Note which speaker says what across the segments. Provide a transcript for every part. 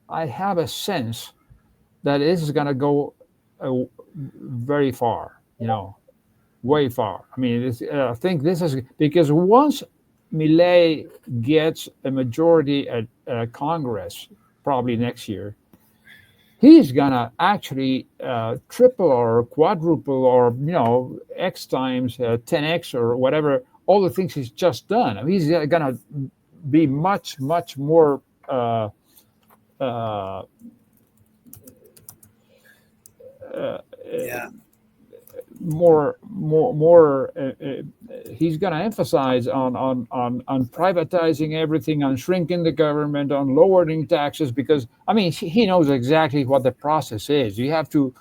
Speaker 1: I have a sense that this is going to go very far, way far. I mean, I think this is because once Millet gets a majority at Congress, probably next year, he's gonna actually triple or quadruple or x times 10x or whatever all the things he's just done. I mean, he's gonna be much more uh, uh, uh,
Speaker 2: Yeah.
Speaker 1: more. He's going to emphasize on privatizing everything, on shrinking the government, on lowering taxes, because I mean he knows exactly what the process is. You have to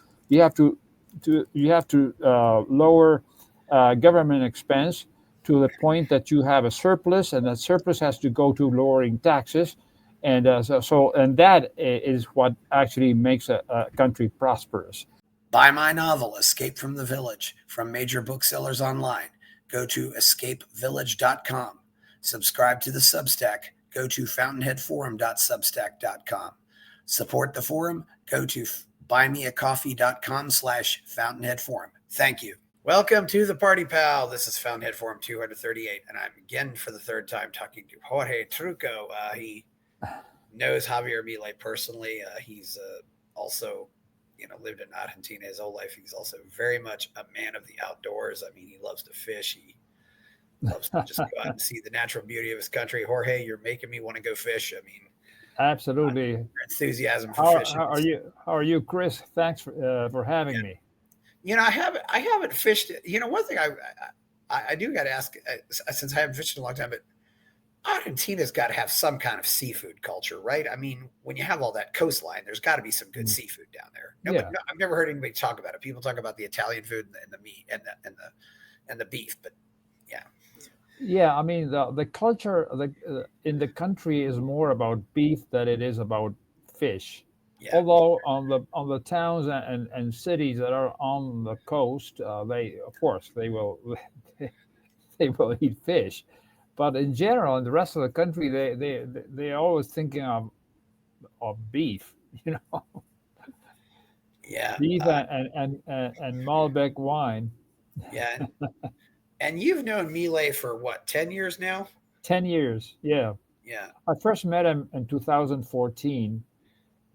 Speaker 1: lower government expense to the point that you have a surplus, and that surplus has to go to lowering taxes, and and that is what actually makes a country prosperous.
Speaker 2: Buy my novel, Escape from the Village, from major booksellers online. Go to escapevillage.com. Subscribe to the Substack. Go to fountainheadforum.substack.com. Support the forum. Go to buymeacoffee.com/fountainheadforum. Thank you. Welcome to the Party Pal. This is Fountainhead Forum 238, and I'm again for the third time talking to Jorge Trucco. He knows Javier Milei personally. He's also lived in Argentina his whole life. He's also very much a man of the outdoors. I mean, he loves to fish. He loves to just go out and see the natural beauty of his country. Jorge, you're making me want to go fish. I mean,
Speaker 1: Absolutely.
Speaker 2: your enthusiasm for
Speaker 1: How,
Speaker 2: fishing
Speaker 1: how are
Speaker 2: is,
Speaker 1: you? How are you, Chris? Thanks for having
Speaker 2: yeah.
Speaker 1: me.
Speaker 2: I haven't fished. One thing I do got to ask, since I haven't fished in a long time, but Argentina's got to have some kind of seafood culture, right? I mean, when you have all that coastline, there's got to be some good
Speaker 1: Mm.
Speaker 2: seafood down there.
Speaker 1: Yeah,
Speaker 2: I've never heard anybody talk about it. People talk about the Italian food and the meat and the beef, but yeah,
Speaker 1: yeah. I mean, the culture in the country is more about beef than it is about fish.
Speaker 2: yeah,
Speaker 1: Although on the towns and cities that are on the coast, they of course they will eat fish. But in general, in the rest of the country, they're always thinking of beef. You know,
Speaker 2: yeah,
Speaker 1: beef and Malbec wine.
Speaker 2: yeah. And you've known Milei for what, 10 years now?
Speaker 1: 10 years, yeah.
Speaker 2: Yeah,
Speaker 1: I first met him in 2014.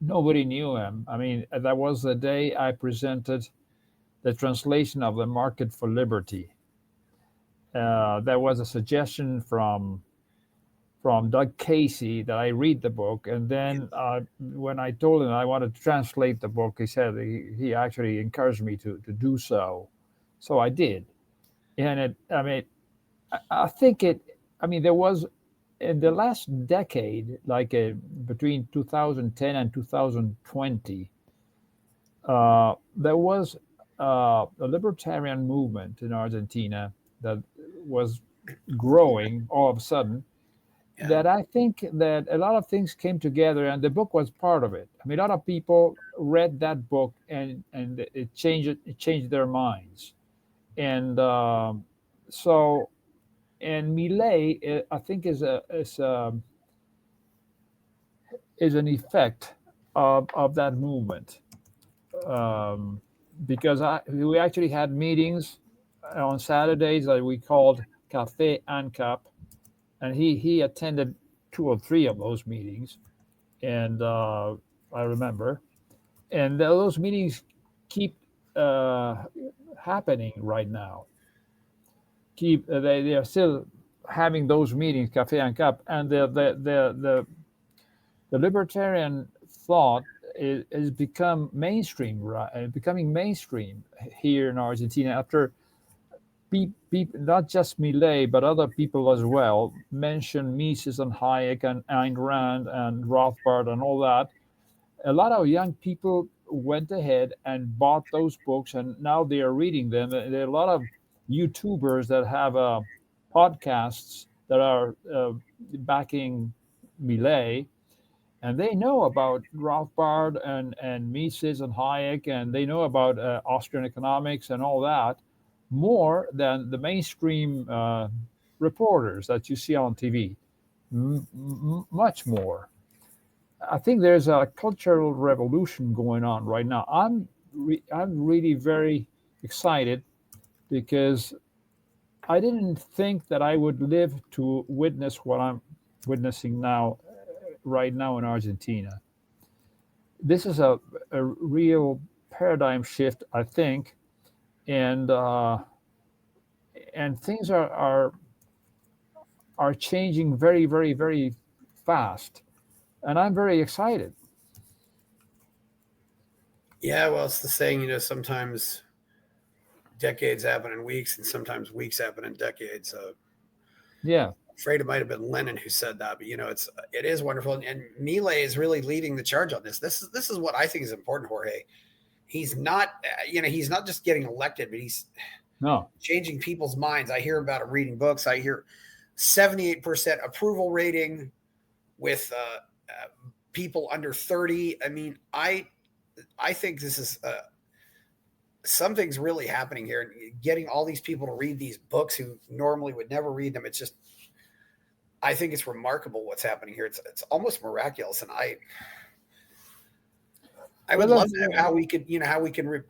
Speaker 1: Nobody knew him. I mean, that was the day I presented the translation of The Market for Liberty. There was a suggestion from Doug Casey that I read the book, and then when I told him I wanted to translate the book, he said he actually encouraged me to do so. So I did, and I mean, I think it. I mean, there was in the last decade, like between 2010 and 2020, there was a libertarian movement in Argentina that was growing all of a sudden.
Speaker 2: yeah,
Speaker 1: That I think that a lot of things came together, and the book was part of it. I mean, a lot of people read that book, and it changed their minds, and so and Millet, I think, is an effect of that movement, um, because we actually had meetings on Saturdays that we called Café and Cup, and he attended two or three of those meetings, and I remember, and those meetings keep uh, happening right now. They are still having those meetings, Café and Cup, and the libertarian thought is become mainstream, right? Becoming mainstream here in Argentina after not just Millet but other people as well mention Mises and Hayek and Ayn Rand and Rothbard and all that. A lot of young people went ahead and bought those books, and now they are reading them. There are a lot of YouTubers that have podcasts that are backing Millet, and they know about Rothbard and Mises and Hayek, and they know about Austrian economics and all that more than the mainstream reporters that you see on TV. Much more. I think there's a cultural revolution going on right now. I'm really very excited because I didn't think that I would live to witness what I'm witnessing now, right now in Argentina. This is a real paradigm shift, I think, and things are changing very, very, very fast, and I'm very excited.
Speaker 2: Yeah, well, it's the saying, sometimes decades happen in weeks, and sometimes weeks happen in decades.
Speaker 1: Yeah.
Speaker 2: Afraid it might have been Lenin who said that, but it is wonderful, and Milei is really leading the charge on this. This is what I think is important, Jorge. He's not, he's not just getting elected, but he's
Speaker 1: No.
Speaker 2: changing people's minds. I hear about him reading books. I hear 78% approval rating with people under 30. I mean, I think this is something's really happening here. Getting all these people to read these books who normally would never read them. It's just, I think it's remarkable what's happening here. It's almost miraculous, and I would love to know how we could,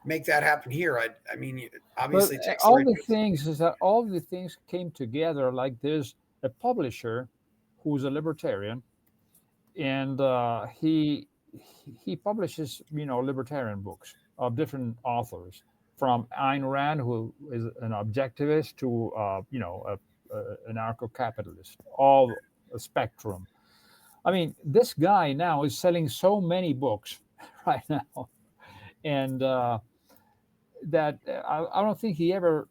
Speaker 2: make that happen here. I mean,
Speaker 1: But
Speaker 2: obviously it takes the
Speaker 1: all
Speaker 2: right
Speaker 1: the
Speaker 2: people.
Speaker 1: things is that all the things came together. Like there's a publisher who's a libertarian, and he publishes libertarian books of different authors, from Ayn Rand, who is an objectivist, to an anarcho-capitalist, all a spectrum. I mean, this guy now is selling so many books right now, and I don't think he ever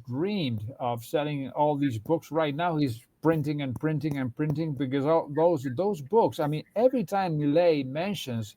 Speaker 1: dreamed of selling all these books. Right now, he's printing and printing and printing, because all those books. I mean, every time Millet mentions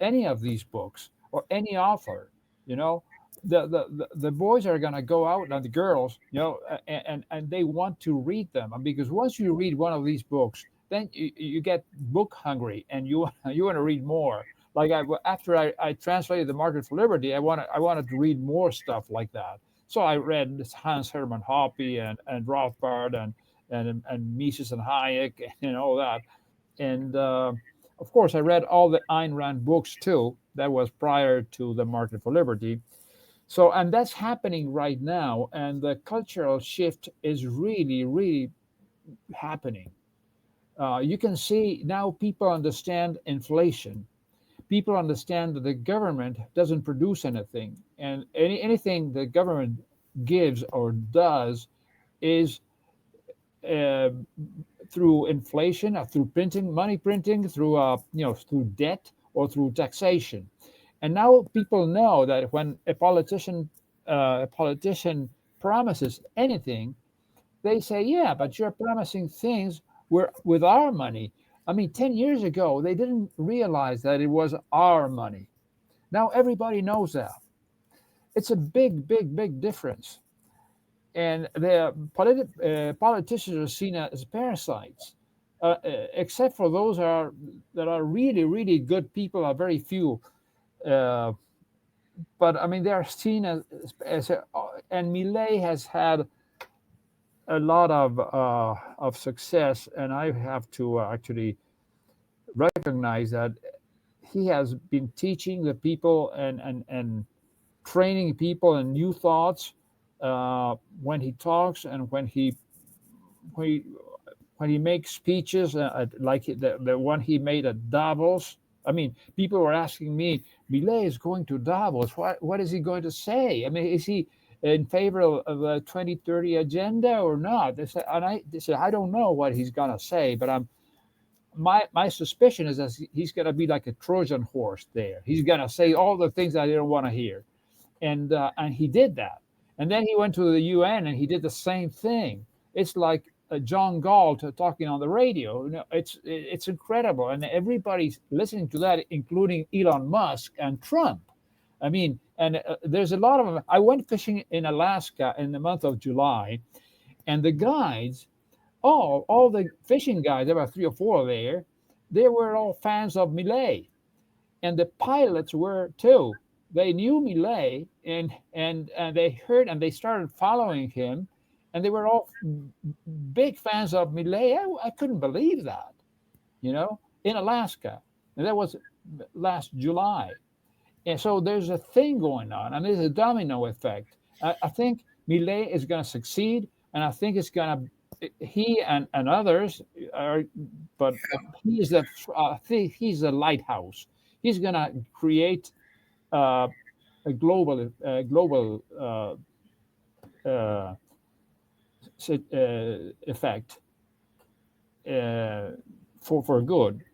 Speaker 1: any of these books or any author, you know, the boys are gonna go out, and the girls, and they want to read them. And because once you read one of these books, then you get book hungry, and you want to read more. Like after I translated The Market for Liberty, I wanted to read more stuff like that. So I read Hans Hermann Hoppe and Rothbard and Mises and Hayek and all that. And of course, I read all the Ayn Rand books too. That was prior to The Market for Liberty. So, and that's happening right now. And the cultural shift is really, really happening. You can see now people understand inflation. People understand that the government doesn't produce anything, and anything the government gives or does is uh, through inflation, or through printing, money printing, through through debt or through taxation. And now people know that when a politician promises anything, they say, "Yeah, but you're promising things with our money." I mean, 10 years ago, they didn't realize that it was our money. Now everybody knows that. It's a big, big, big difference. And the politicians are seen as parasites, except for those that are really, really good people, are very few. Uh, but I mean, they are seen and Millet has had a lot of success, and I have to actually recognize that he has been teaching the people and training people in new thoughts when he talks, and when he when he makes speeches, like the one he made at Davos. I mean, people were asking me, Millet is going to Davos. What is he going to say? I mean, is he in favor of the 2030 agenda or not? They said, I don't know what he's going to say, but my suspicion is that he's going to be like a Trojan horse there. He's going to say all the things I don't want to hear. And he did that. And then he went to the UN and he did the same thing. It's like John Galt talking on the radio. It's incredible, and everybody's listening to that, including Elon Musk and Trump. I mean, and there's a lot of them. I went fishing in Alaska in the month of July, and the guides, all the fishing guides, there were 3 or 4 there. They were all fans of Millet, and the pilots were too. They knew Millet, and they heard, and they started following him, and they were all big fans of Millet. I couldn't believe that, in Alaska. and that was last July. And so there's a thing going on, and there's a domino effect. I think Millet is going to succeed, and I think it's going to he and others are, but he is I think he's a lighthouse. He's going to create uh, a global uh, effect uh, for good.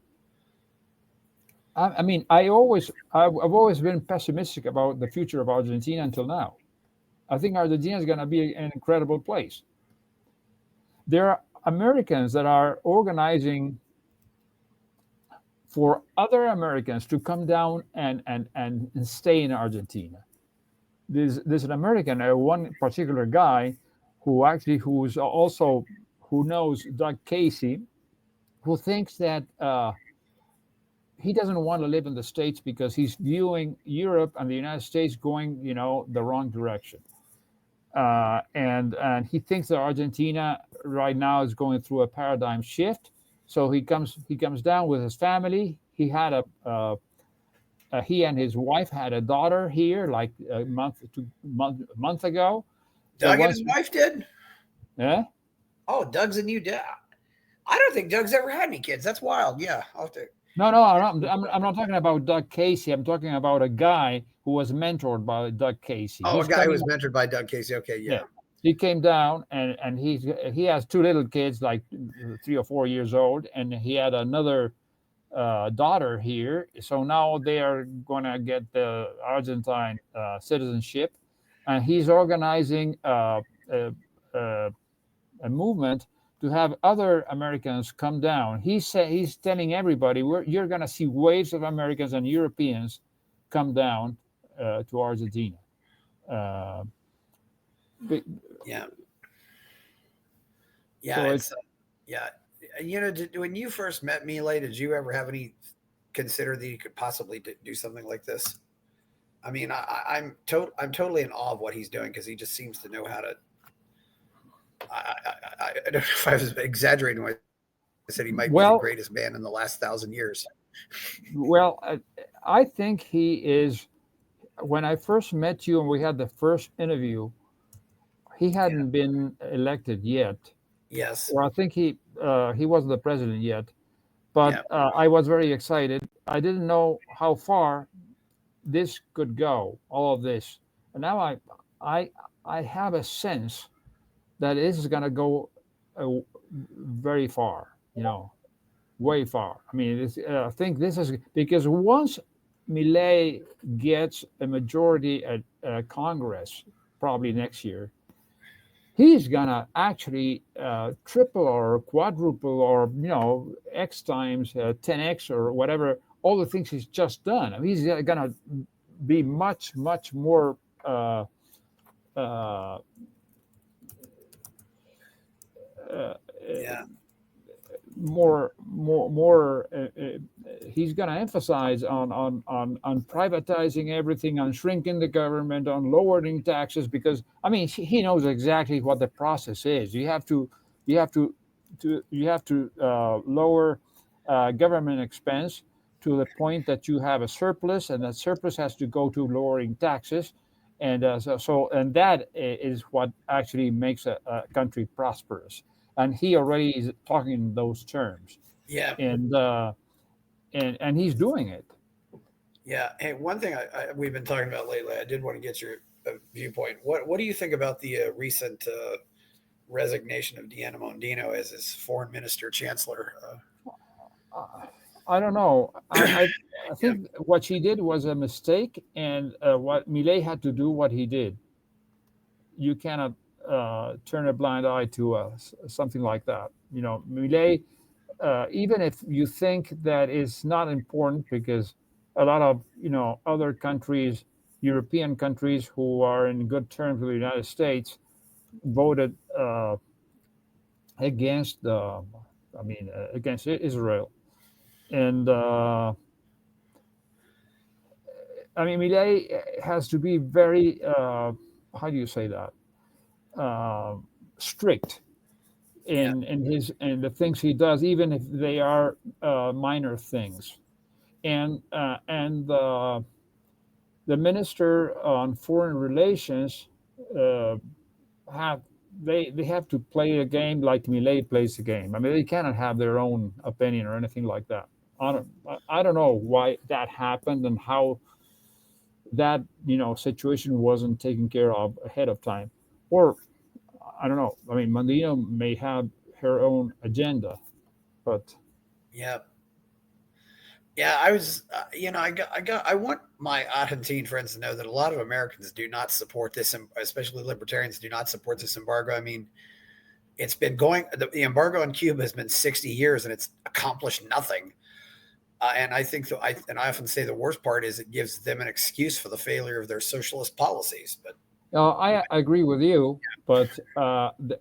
Speaker 1: I mean, I've always been pessimistic about the future of Argentina until now. I think Argentina is going to be an incredible place. There are Americans that are organizing for other Americans to come down and stay in Argentina. There's an American, one particular guy who's also who knows Doug Casey, who thinks that he doesn't want to live in the States because he's viewing Europe and the United States going, the wrong direction. And he thinks that Argentina right now is going through a paradigm shift. So he comes down with his family. He and his wife had a daughter here like a month ago. So
Speaker 2: Doug and his wife did?
Speaker 1: Yeah.
Speaker 2: Oh, Doug's a new dad. I don't think Doug's ever had any kids. That's wild. Yeah, I'll have to.
Speaker 1: No, I'm not talking about Doug Casey. I'm talking about a guy who was mentored by Doug Casey.
Speaker 2: Oh, a guy who was mentored by Doug Casey. Okay, yeah.
Speaker 1: He came down and he has two little kids, like 3 or 4 years old, and he had another daughter here. So now they are going to get the Argentine citizenship, and he's organizing a movement to have other Americans come down. He's telling everybody, you're going to see waves of Americans and Europeans come down to Argentina.
Speaker 2: Yeah.
Speaker 1: So
Speaker 2: yeah. When you first met Milei, did you ever have any consider that you could possibly do something like this? I mean, I'm totally in awe of what he's doing because he just seems to know how to. I don't know if I was exaggerating when I said he might be the greatest man in the last 1,000 years.
Speaker 1: Well, I think he is. When I first met you and we had the first interview, he hadn't been elected yet.
Speaker 2: Yes.
Speaker 1: Or I think he wasn't the president yet. But I was very excited. I didn't know how far this could go, all of this. And now I have a sense that this is going to go very far, way far. I mean, I think this is because once Milei gets a majority at Congress, probably next year, he's going to actually triple or quadruple or, X times 10X or whatever, all the things he's just done. I mean, he's going to be much, much more more he's going to emphasize on privatizing everything, on shrinking the government, on lowering taxes, because I mean he knows exactly what the process is. You have to lower government expense to the point that you have a surplus, and that surplus has to go to lowering taxes. And and that is what actually makes a country prosperous. And he already is talking in those terms.
Speaker 2: Yeah.
Speaker 1: And he's doing it.
Speaker 2: Yeah. Hey, one thing we've been talking about lately, I did want to get your viewpoint. What do you think about the recent resignation of Diana Mondino as his foreign minister chancellor?
Speaker 1: I don't know. I think what she did was a mistake, and what Milei had to do what he did. You cannot turn a blind eye to something like that. Milei, even if you think that is not important, because a lot of other countries, European countries who are in good terms with the United States, voted against against Israel. And Milei has to be very how do you say that, strict in the things he does, even if they are minor things. and the minister on foreign relations uh, have they have to play a game like Millet plays the game. I mean, they cannot have their own opinion or anything like that. I don't know why that happened and how that situation wasn't taken care of ahead of time, or I don't know. I mean, Mandino may have her own agenda, but
Speaker 2: Yeah. Yeah, I was, I want my Argentine friends to know that a lot of Americans do not support this, especially libertarians do not support this embargo. I mean, it's been going, the embargo on Cuba has been 60 years and it's accomplished nothing. And I think, and I often say the worst part is it gives them an excuse for the failure of their socialist policies. But
Speaker 1: I agree with you. But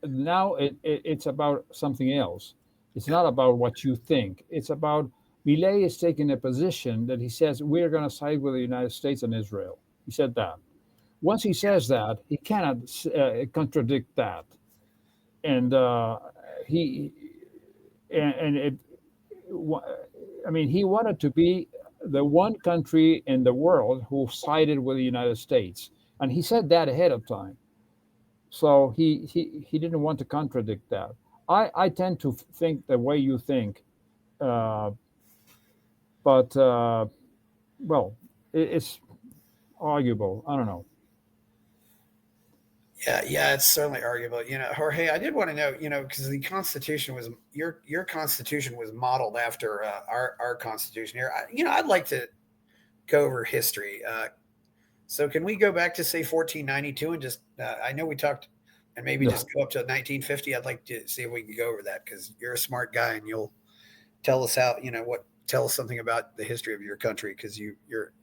Speaker 1: now it's about something else. It's
Speaker 2: yeah,
Speaker 1: not about what you think. It's about Milei is taking a position that he says we're going to side with the United States and Israel. He said that. Once he says that, he cannot contradict that, and he and it. I mean, he wanted to be the one country in the world who sided with the United States, and he said that ahead of time. So he didn't want to contradict that. I tend to think the way you think, uh, but well, it's arguable. I don't know.
Speaker 2: yeah, it's certainly arguable. Jorge, I did want to know, because the Constitution was your Constitution was modeled after our Constitution here. I'd like to go over history. So can we go back to say 1492 and just I know we talked and maybe
Speaker 1: No.
Speaker 2: just go up to 1950. I'd like to see if we can go over that because you're a smart guy and you'll tell us tell us something about the history of your country because you're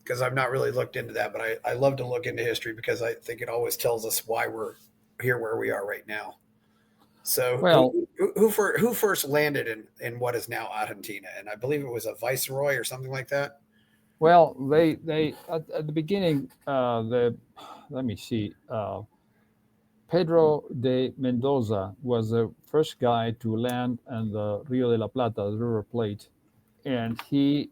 Speaker 2: because I've not really looked into that, but I love to look into history because I think it always tells us why we're here where we are right now. So
Speaker 1: Well,
Speaker 2: who first landed in what is now Argentina? And I believe it was a viceroy or something like that.
Speaker 1: well, they at the beginning, the let me see. Pedro de Mendoza was the first guy to land in the Rio de la Plata, the River Plate, and he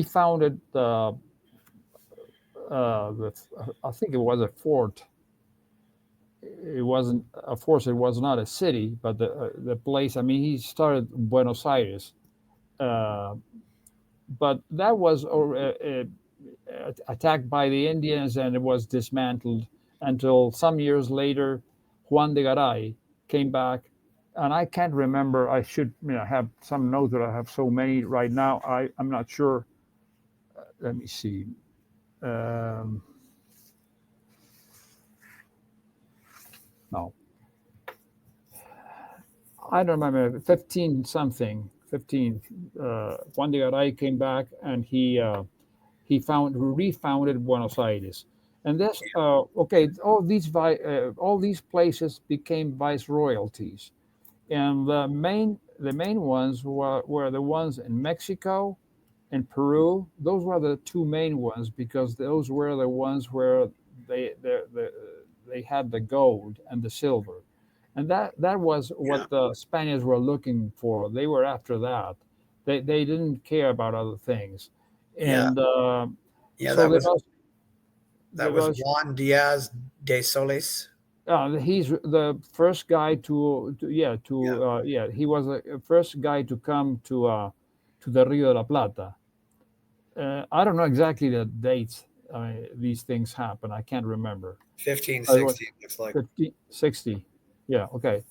Speaker 1: founded the I think it was a fort. It wasn't a fort. It was not a city, but the place. I mean, he started Buenos Aires, uh, but that was attacked by the Indians and it was dismantled until some years later, Juan de Garay came back. And I can't remember. I should have some notes that I have so many right now. I'm not sure. Let me see. Um, no, I don't remember. 15 something. 15. Juan de Garay came back and he refounded Buenos Aires, and this okay. All these places became viceroyalties, and the main ones were the ones in Mexico and Peru. Those were the two main ones because those were the ones where they they, they, they had the gold and the silver, and that was
Speaker 2: Yeah,
Speaker 1: what the Spaniards were looking for. They were after that. They didn't care about other things,
Speaker 2: yeah,
Speaker 1: and
Speaker 2: yeah.
Speaker 1: so
Speaker 2: That
Speaker 1: there
Speaker 2: was
Speaker 1: was
Speaker 2: Juan Diaz de Solis.
Speaker 1: he's the first guy
Speaker 2: Yeah,
Speaker 1: he was the first guy to come to the Rio de la Plata. I don't know exactly the dates. I mean, these things happen. I can't remember. It was
Speaker 2: 1560 looks like.
Speaker 1: 50, 60. Yeah, okay.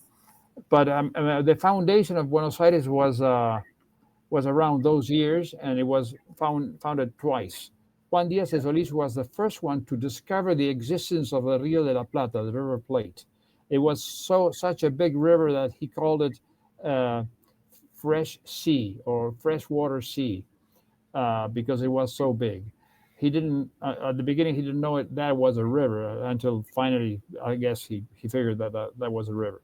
Speaker 1: But the foundation of Buenos Aires was around those years, and it was founded twice. Juan Diaz de Solis was the first one to discover the existence of the Rio de la Plata, the River Plate. It was such a big river that he called it uh, fresh sea or freshwater sea because it was so big. He didn't at the beginning. He didn't know it that was a river until finally, I guess he figured that was a river.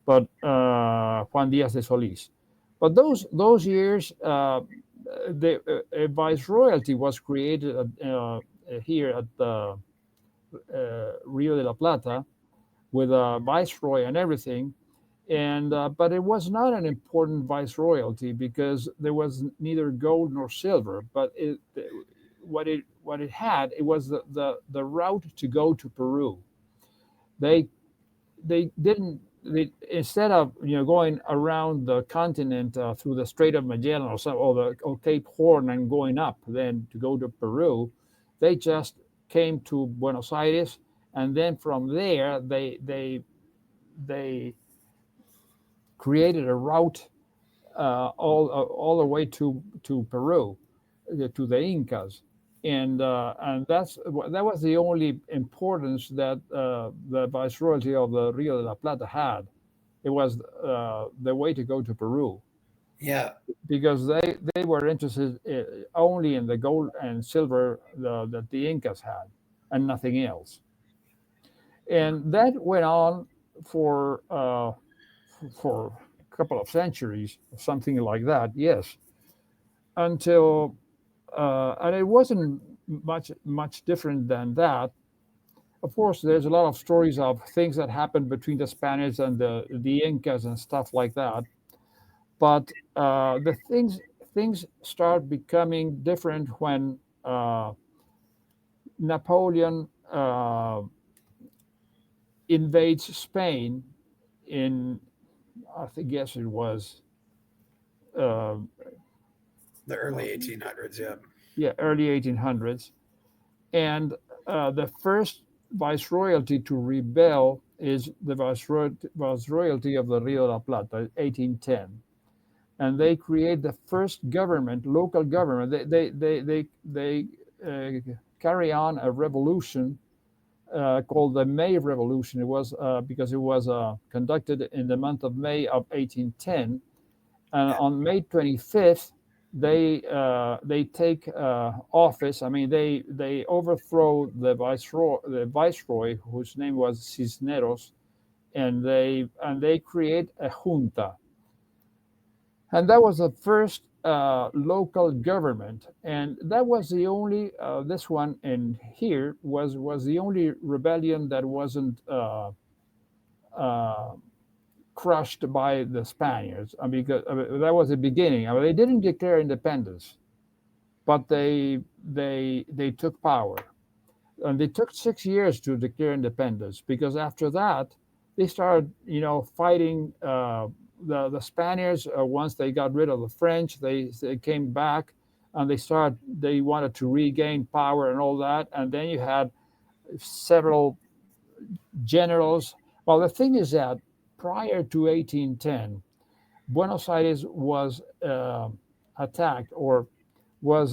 Speaker 1: But Juan Diaz de Solis. But those years, the viceroyalty was created here at the Rio de la Plata with a viceroy and everything. and but it was not an important viceroyalty because there was neither gold nor silver. But what it had, it was the route to go to Peru. They they didn't they, instead of going around the continent through the Strait of Magellan or Cape Horn and going up then to go to Peru, they just came to Buenos Aires, and then from there they created a route all the way to Peru, to the Incas, and that was the only importance that the viceroyalty of the Rio de la Plata had. It was the way to go to Peru
Speaker 2: Yeah.
Speaker 1: because they were interested only in the gold and silver that the Incas had and nothing else. And that went on for for a couple of centuries, something like that. Yes, until and it wasn't much different than that. Of course, there's a lot of stories of things that happened between the Spaniards and the Incas and stuff like that. But the things start becoming different when Napoleon invades Spain in, guess it was uh,
Speaker 2: The early 1800s. Yeah.
Speaker 1: yeah, early 1800s. And the first viceroyalty to rebel is the viceroyalty of the Rio de la Plata, 1810. And they create the first government, local government. They carry on a revolution called the May Revolution. It was because it was conducted in the month of May of 1810, and
Speaker 2: Yeah.
Speaker 1: on May 25th, they take office. I mean, they overthrow the viceroy whose name was Cisneros, and they create a junta, and that was the first local government, and that was the only this one in here was the only rebellion that wasn't uh, crushed by the Spaniards. I mean, because that was the beginning. I mean, they didn't declare independence, but they took power, and they took 6 years to declare independence because after that they started, fighting the Spaniards. Once they got rid of the French, they came back and they wanted to regain power and all that, and then you had several generals. Well, the thing is that prior to 1810, Buenos Aires was attacked or was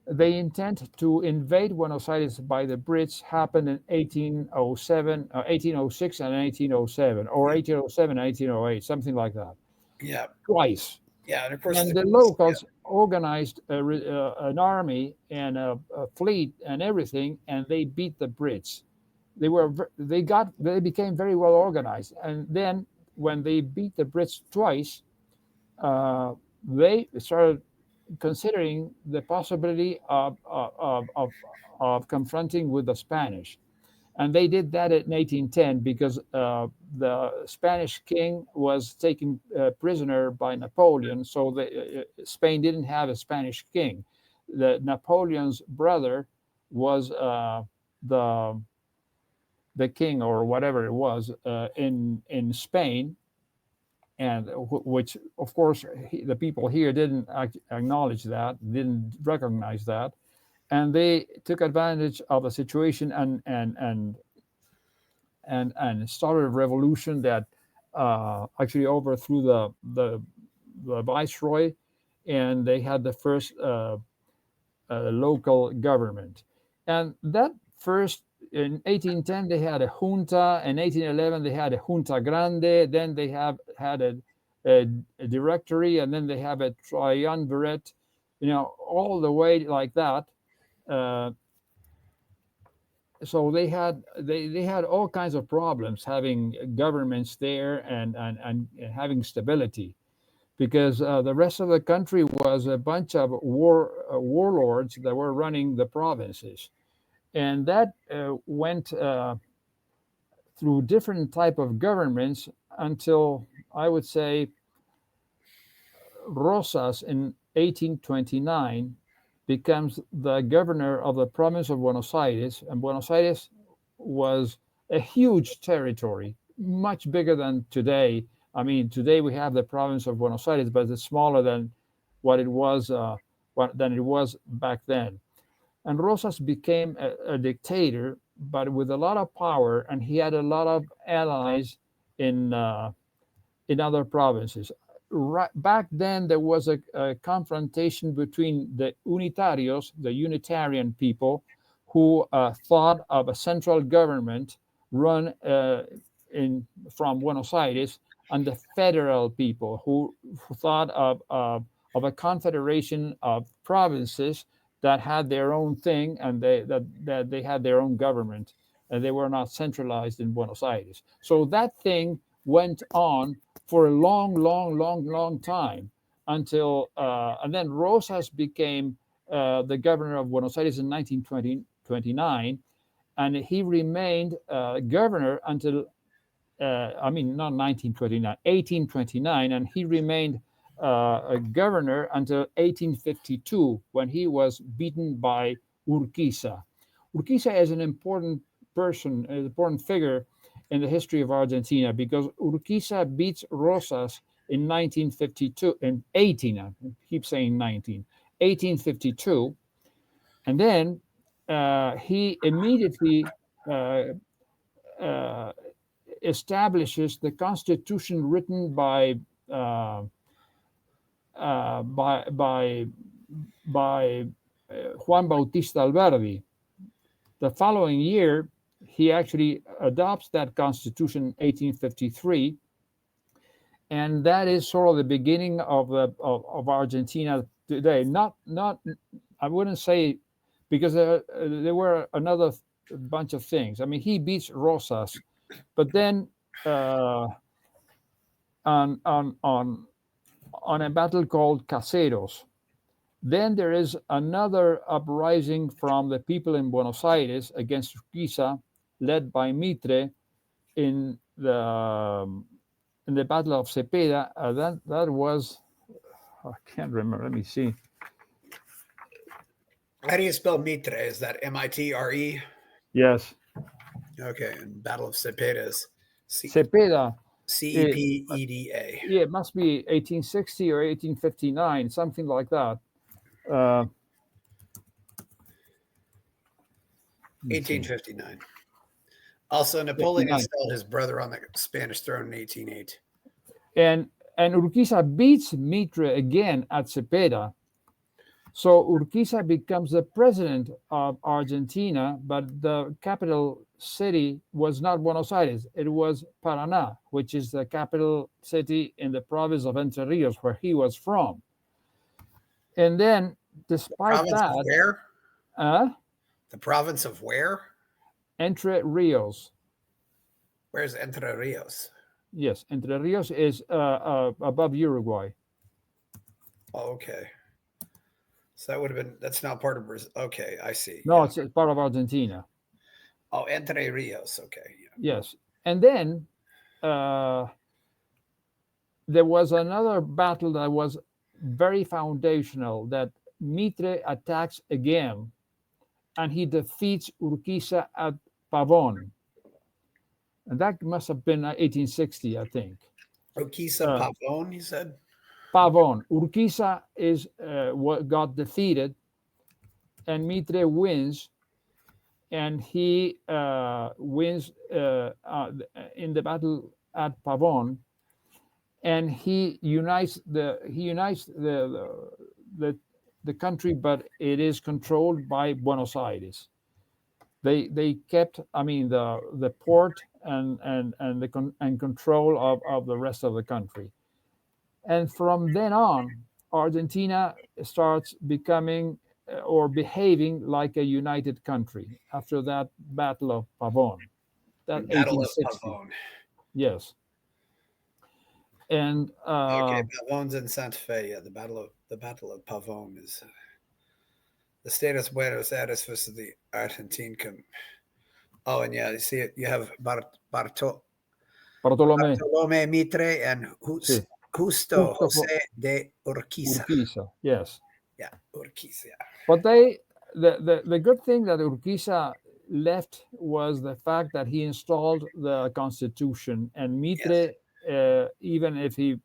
Speaker 1: the intent to invade Buenos Aires by the Brits happened in 1807, 1806, and 1807, or 1807 and 1808, something like that,
Speaker 2: Yeah.
Speaker 1: twice.
Speaker 2: Yeah. And of course,
Speaker 1: And the locals organized an army and a fleet and everything, and they beat the Brits. They became very well organized, and then when they beat the Brits twice, uh, they started considering the possibility of confronting with the Spanish. And they did that in 1810 because the Spanish king was taken prisoner by Napoleon. So Spain didn't have a Spanish king. Napoleon's brother was the the king or whatever it was in Spain, and which of course the people here didn't acknowledge that, didn't recognize that, and they took advantage of the situation and started a revolution that actually overthrew the viceroy, and they had the first local government. And that first, in 1810 they had a junta, in 1811 they had a junta grande, then they have had a directory, and then they have a triumvirate, all the way like that. uh, so they had all kinds of problems having governments there and having stability, because the rest of the country was a bunch of warlords that were running the provinces, and that went through different type of governments until I would say Rosas in 1829 becomes the governor of the province of Buenos Aires, and Buenos Aires was a huge territory, much bigger than today. I mean, today we have the province of Buenos Aires, but it's smaller than what it was than it was back then. And Rosas became a dictator, but with a lot of power, and he had a lot of allies in uh, in other provinces. Right, back then, there was a confrontation between the Unitarios, the Unitarian people, who thought of a central government run from Buenos Aires, and the federal people who thought of a confederation of provinces that had their own thing, and that they had their own government, and they were not centralized in Buenos Aires. So that thing went on for a long, long, long, long time until, and then Rosas became the governor of Buenos Aires in 1929, and he remained governor until, I mean, not 1929, 1829, and he remained a governor until 1852 when he was beaten by Urquiza. Urquiza is an important person, an important figure in the history of Argentina because Urquiza beats Rosas in 1952, in 18, I keep saying 19, 1852, and then he immediately uh, uh, establishes the constitution written uh, by by Juan Bautista Alberdi. The following year, he actually adopts that constitution in 1853, and that is sort of the beginning of Argentina today. Not I wouldn't say because there were another bunch of things. I mean, he beats Rosas, but then uh, on on on on a battle called Caseros. Then there is another uprising from the people in Buenos Aires against Urquiza, led by Mitre in the Battle of Cepeda. That was, I can't remember. Let me see.
Speaker 2: How do you spell Mitre? Is that Mitre?
Speaker 1: Yes,
Speaker 2: Okay, and Battle of Cepeda is
Speaker 1: Cepeda. It,
Speaker 2: Cepeda.
Speaker 1: yeah, it must be 1860 or 1859, something like that. Uh, let me see.
Speaker 2: 1859. Also, Napoleon
Speaker 1: 59.
Speaker 2: installed his brother on the Spanish throne in 1808.
Speaker 1: And Urquiza beats Mitre again at Cepeda. So Urquiza becomes the president of Argentina, but the capital city was not Buenos Aires. It was Paraná, which is the capital city in the province of Entre Rios, where he was from. And then, despite
Speaker 2: Province of
Speaker 1: that,
Speaker 2: where?
Speaker 1: uh,
Speaker 2: The province of where?
Speaker 1: Entre Rios,
Speaker 2: Where's Entre Rios?
Speaker 1: yes, Entre Rios is above Uruguay.
Speaker 2: Oh, okay. So that would have been, that's not part of Brazil. Okay, I see.
Speaker 1: No,
Speaker 2: Yeah.
Speaker 1: it's part of Argentina.
Speaker 2: Oh, Entre Rios. Okay. Yeah.
Speaker 1: Yes. And then uh, there was another battle that was very foundational that Mitre attacks again and he defeats Urquiza at Pavon. And that must have been 1860, I think.
Speaker 2: Oquisa
Speaker 1: Uh,
Speaker 2: Pavon, you said?
Speaker 1: Pavon. Urquiza is what got defeated and Mitre wins, and he wins in the battle at Pavon, and the the country, but it is controlled by Buenos Aires. They kept, I mean, the port and control of the rest of the country. And from then on, Argentina starts becoming or behaving like a united country after that Battle of Pavon, that
Speaker 2: Battle of
Speaker 1: 1860.
Speaker 2: Pavon.
Speaker 1: Yes. And
Speaker 2: Okay, Pavon's in Santa Fe. Yeah, the Battle of Pavon is the state of Buenos Aires versus the Argentina. Oh, and yeah, you see it. You have
Speaker 1: Bartolomé,
Speaker 2: Bartolome Mitre and
Speaker 1: sí,
Speaker 2: Justo
Speaker 1: Justo
Speaker 2: Jose de Urquiza.
Speaker 1: Urquiza, yes.
Speaker 2: Yeah, Urquiza.
Speaker 1: But the good thing that Urquiza left was the fact that he installed the constitution, and
Speaker 2: Yes,
Speaker 1: Mitre, even if he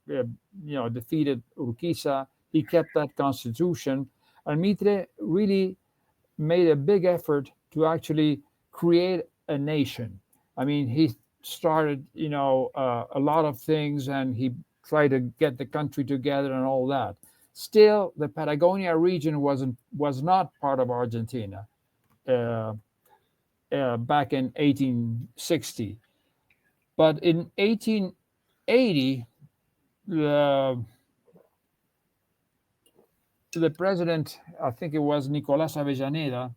Speaker 1: defeated Urquiza, he kept that constitution, and Mitre really made a big effort to actually create a nation. I mean, he started, a lot of things, and he tried to get the country together and all that. Still, the Patagonia region was not part of Argentina uh, back in 1860. But in 1880, the the president, I think it was Nicolás Avellaneda,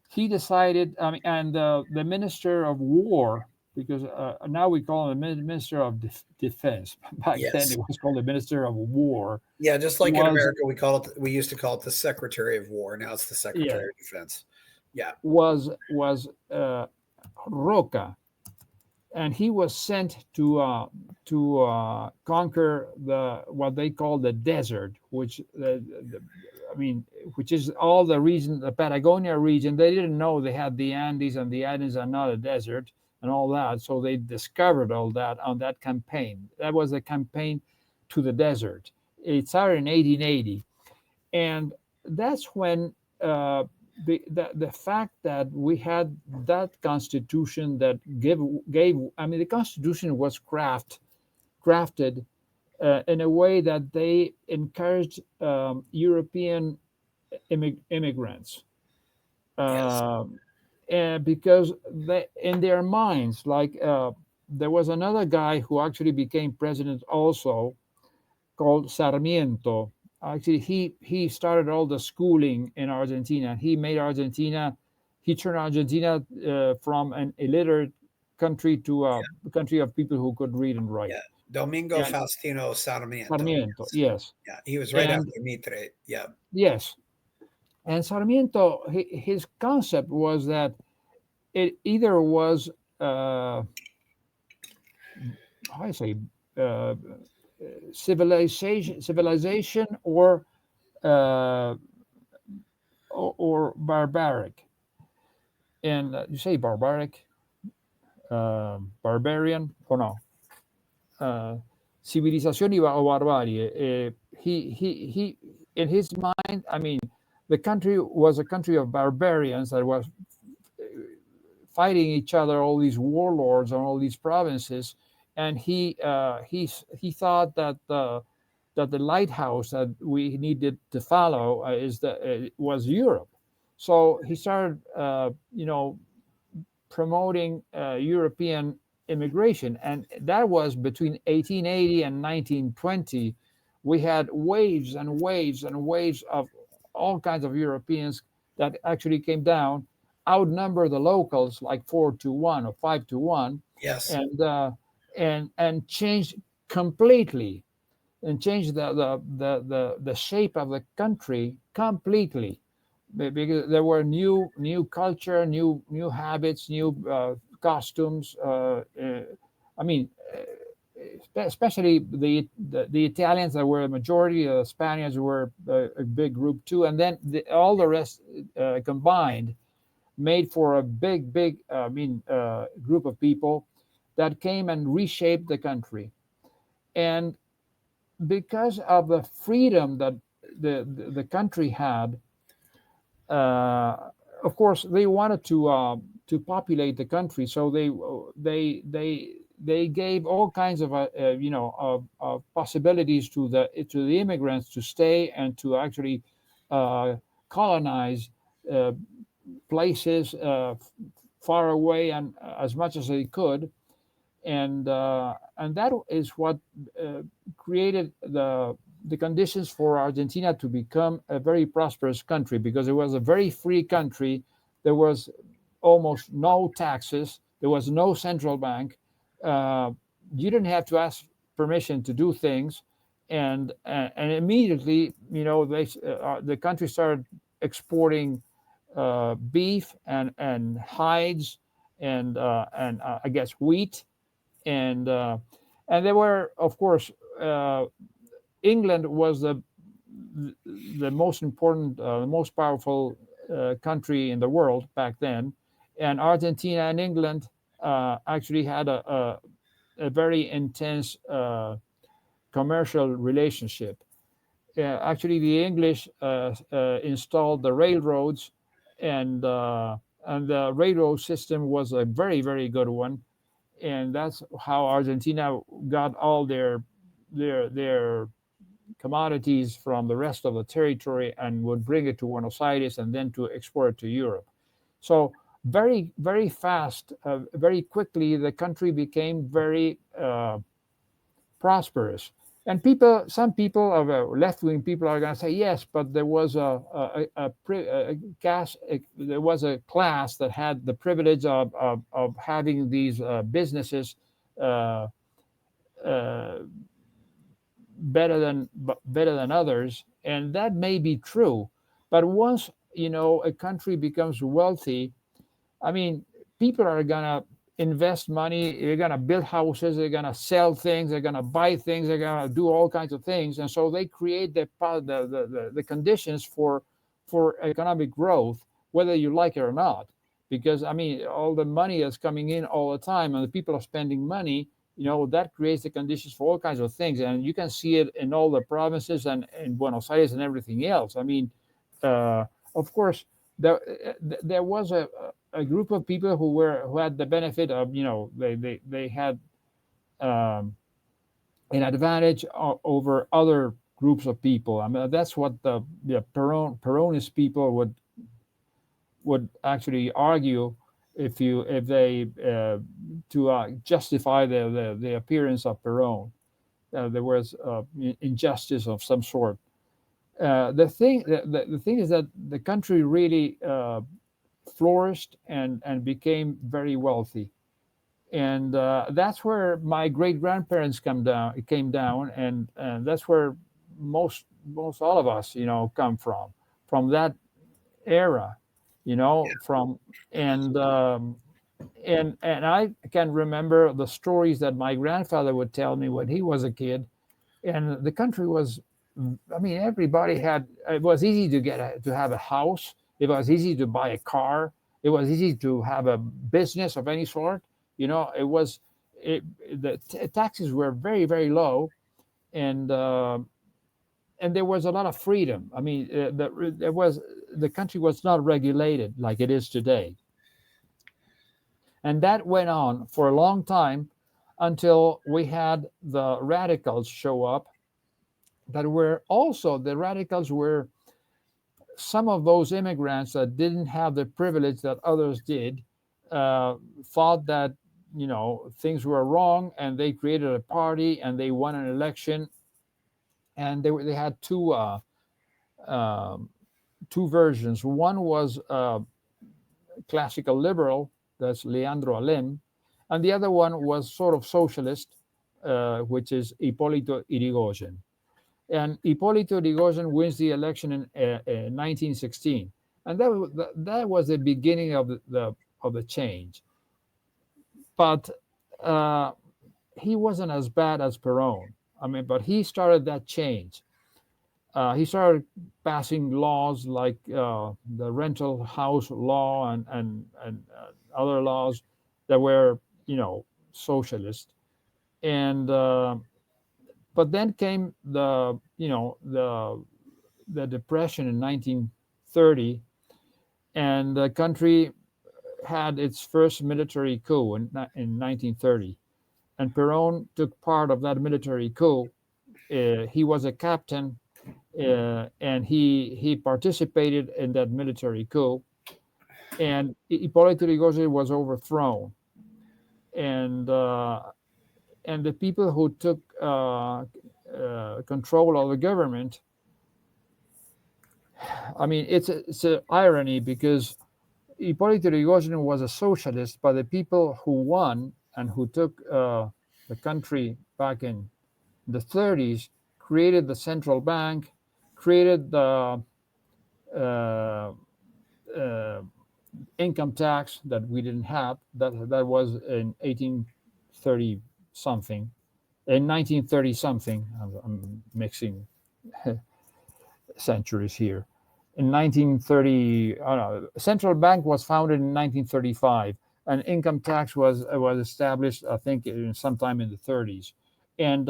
Speaker 1: he decided, I mean, and the Minister of War, because now we call him the Minister of Defense. Back then,
Speaker 2: yes,
Speaker 1: it was called the Minister of War.
Speaker 2: yeah. Just like in
Speaker 1: Was
Speaker 2: America, we used to call it the Secretary of War. Now it's the
Speaker 1: yeah
Speaker 2: Secretary of Defense. Yeah,
Speaker 1: was Roca, and he was sent to conquer the what they call the desert, which I mean, which is all the region, the Patagonia region. They didn't know they had the Andes, and the Andes are not a desert and all that. So they discovered all that on that campaign. That was a campaign to the desert. It started in 1880, and that's when the fact that we had that constitution that gave I mean, the constitution was crafted in a way that they encouraged European immigrants,
Speaker 2: yes,
Speaker 1: uh, and because they, in their minds, like there was another guy who actually became president also, called Sarmiento. Actually, he started all the schooling in Argentina. He made Argentina, he turned Argentina from an illiterate country to a country of people who could read and write.
Speaker 2: yeah. Domingo
Speaker 1: And
Speaker 2: Faustino Sarmiento.
Speaker 1: Sarmiento, yes,
Speaker 2: Yeah, he was right
Speaker 1: and
Speaker 2: after Mitre. Yeah,
Speaker 1: yes, and Sarmiento, his concept was that it either was how I say uh, civilization uh, or barbaric. And you say barbaric, barbarian, or no? Civilización o barbarie. He, in his mind, I mean, the country was a country of barbarians that was fighting each other, all these warlords on all these provinces, and he thought that the lighthouse that we needed to follow was Europe. So he started, promoting European immigration, and that was between 1880 and 1920. We had waves and waves and waves of all kinds of Europeans that actually came down, outnumber the locals like 4-1 or 5-1,
Speaker 2: yes,
Speaker 1: and changed completely, and changed the shape of the country completely, because there were new culture, new habits, new costumes. I mean, especially the Italians that were a majority. The Spaniards were a big group too, and then all the rest combined made for a big group of people that came and reshaped the country. And because of the freedom that the country had, of course, they wanted to populate the country, so they gave all kinds of of possibilities to the immigrants to stay and to actually uh, colonize uh, places far away and as much as they could, and that is what uh, created the conditions for Argentina to become a very prosperous country, because it was a very free country. There was almost no taxes. There was no central bank. You didn't have to ask permission to do things, and immediately, the country started exporting beef and hides and I guess wheat, and there were, of course, England was the most important, the most powerful country in the world back then, and Argentina and England actually had a very intense commercial relationship. Actually, the English installed the railroads, and and the railroad system was a very, very good one, and that's how Argentina got all their commodities from the rest of the territory and would bring it to Buenos Aires and then to export it to Europe. So very, very fast, very quickly, the country became very prosperous. And people, some people of left-wing people are going to say, yes, but there was there was a class that had the privilege of having these businesses uh, uh, better than others, and that may be true. But once a country becomes wealthy, I mean, people are gonna invest money. They're gonna build houses. They're gonna sell things. They're gonna buy things. They're gonna do all kinds of things, and so they create the conditions for economic growth, whether you like it or not. Because I mean, all the money that's coming in all the time, and the people are spending money. That creates the conditions for all kinds of things, and you can see it in all the provinces and in Buenos Aires and everything else. I mean, of course, there was a group of people who had the benefit of they had um, an advantage over other groups of people. I mean, that's what the Peronist people would actually argue if they to justify the appearance of Peron. There was injustice of some sort. The thing is that the country really flourished and became very wealthy, and that's where my great grandparents came down, and that's where most all of us come from that era, from and and I can remember the stories that my grandfather would tell me when he was a kid, and the country was, I mean, everybody had, it was easy to have a house. It was easy to buy a car. It was easy to have a business of any sort. It was, the taxes were very, very low, and there was a lot of freedom. I mean, the country was not regulated like it is today, and that went on for a long time until we had the radicals show up. That were also, the radicals were some of those immigrants that didn't have the privilege that others did, thought that things were wrong, and they created a party and they won an election, and they had um, two versions. One was classical liberal, that's Leandro Alem, and the other one was sort of socialist, which is Hipólito Yrigoyen. And Hipólito Yrigoyen wins the election in 1916, and that was the beginning of the change. But he wasn't as bad as Perón. I mean, but he started that change. He started passing laws like the rental house law and other laws that were socialist. And but then came the depression in 1930, and the country had its first military coup in 1930, and Perón took part of that military coup. He was a captain, and he participated in that military coup, and Hipólito Yrigoyen was overthrown, and the people who took control of the government. I mean, it's an irony because Hipólito Yrigoyen was a socialist, but the people who won and who took the country back in the 30s created the central bank, created the uh, uh, income tax that we didn't have. That was in 1830 something. In 1930 something, I'm mixing centuries here. In 1930, oh no, central bank was founded in 1935, and income tax was established, I think, in sometime in the 30s, and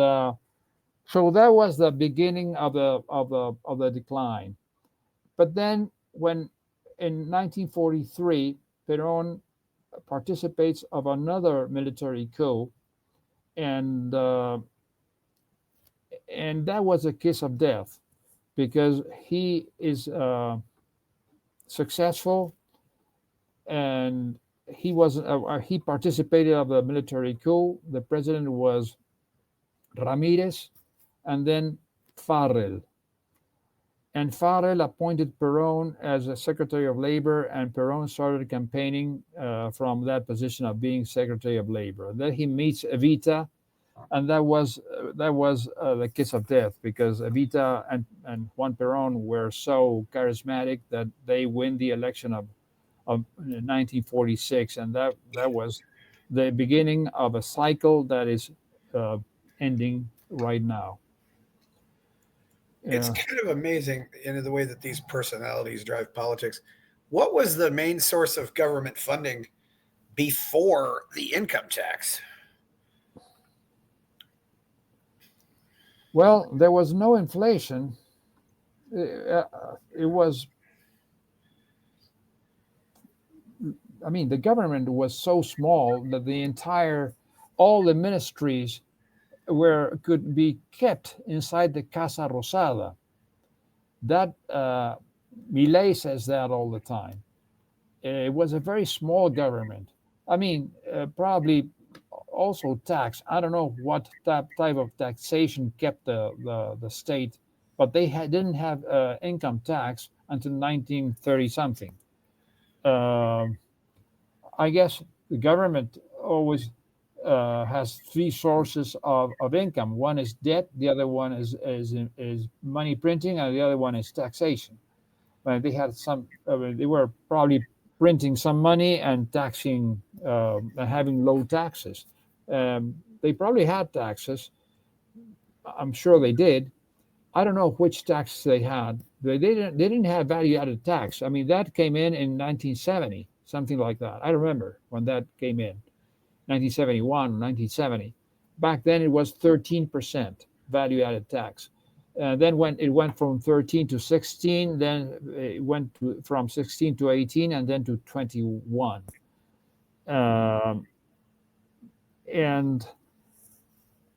Speaker 1: so that was the beginning of the decline. But then, when in 1943, Peron participates of another military coup, and and that was a kiss of death because he is successful, and he participated of the military coup. The president was Ramirez, and then Farrell. And Farrell appointed Peron as a Secretary of Labor, and Peron started campaigning from that position of being Secretary of Labor. Then he meets Evita, and that was the kiss of death because Evita and Juan Peron were so charismatic that they win the election of 1946, and that was the beginning of a cycle that is uh, ending right now.
Speaker 2: It's
Speaker 1: Yeah.
Speaker 2: kind of amazing in the way that these personalities drive politics. What was the main source of government funding before the income tax?
Speaker 1: Well, there was no inflation. It was, I mean, the government was so small that all the ministries could be kept inside the Casa Rosada. That Milei says that all the time. It was a very small government. I mean, probably also tax. I don't know what type of taxation kept the state, but didn't have income tax until 1930 something. Um I guess the government always has three sources of income. One is debt, the other one is money printing, and the other one is taxation. They had they were probably printing some money and taxing and having low taxes. They probably had taxes. I'm sure they did. I don't know which tax they had. They didn't have value added tax. I mean, that came in 1970, something like that. I remember when that came in, 1971, 1970. Back then it was 13% value added tax. Then when it went from 13 to 16, then it went from 16 to 18, and then to 21. Um, and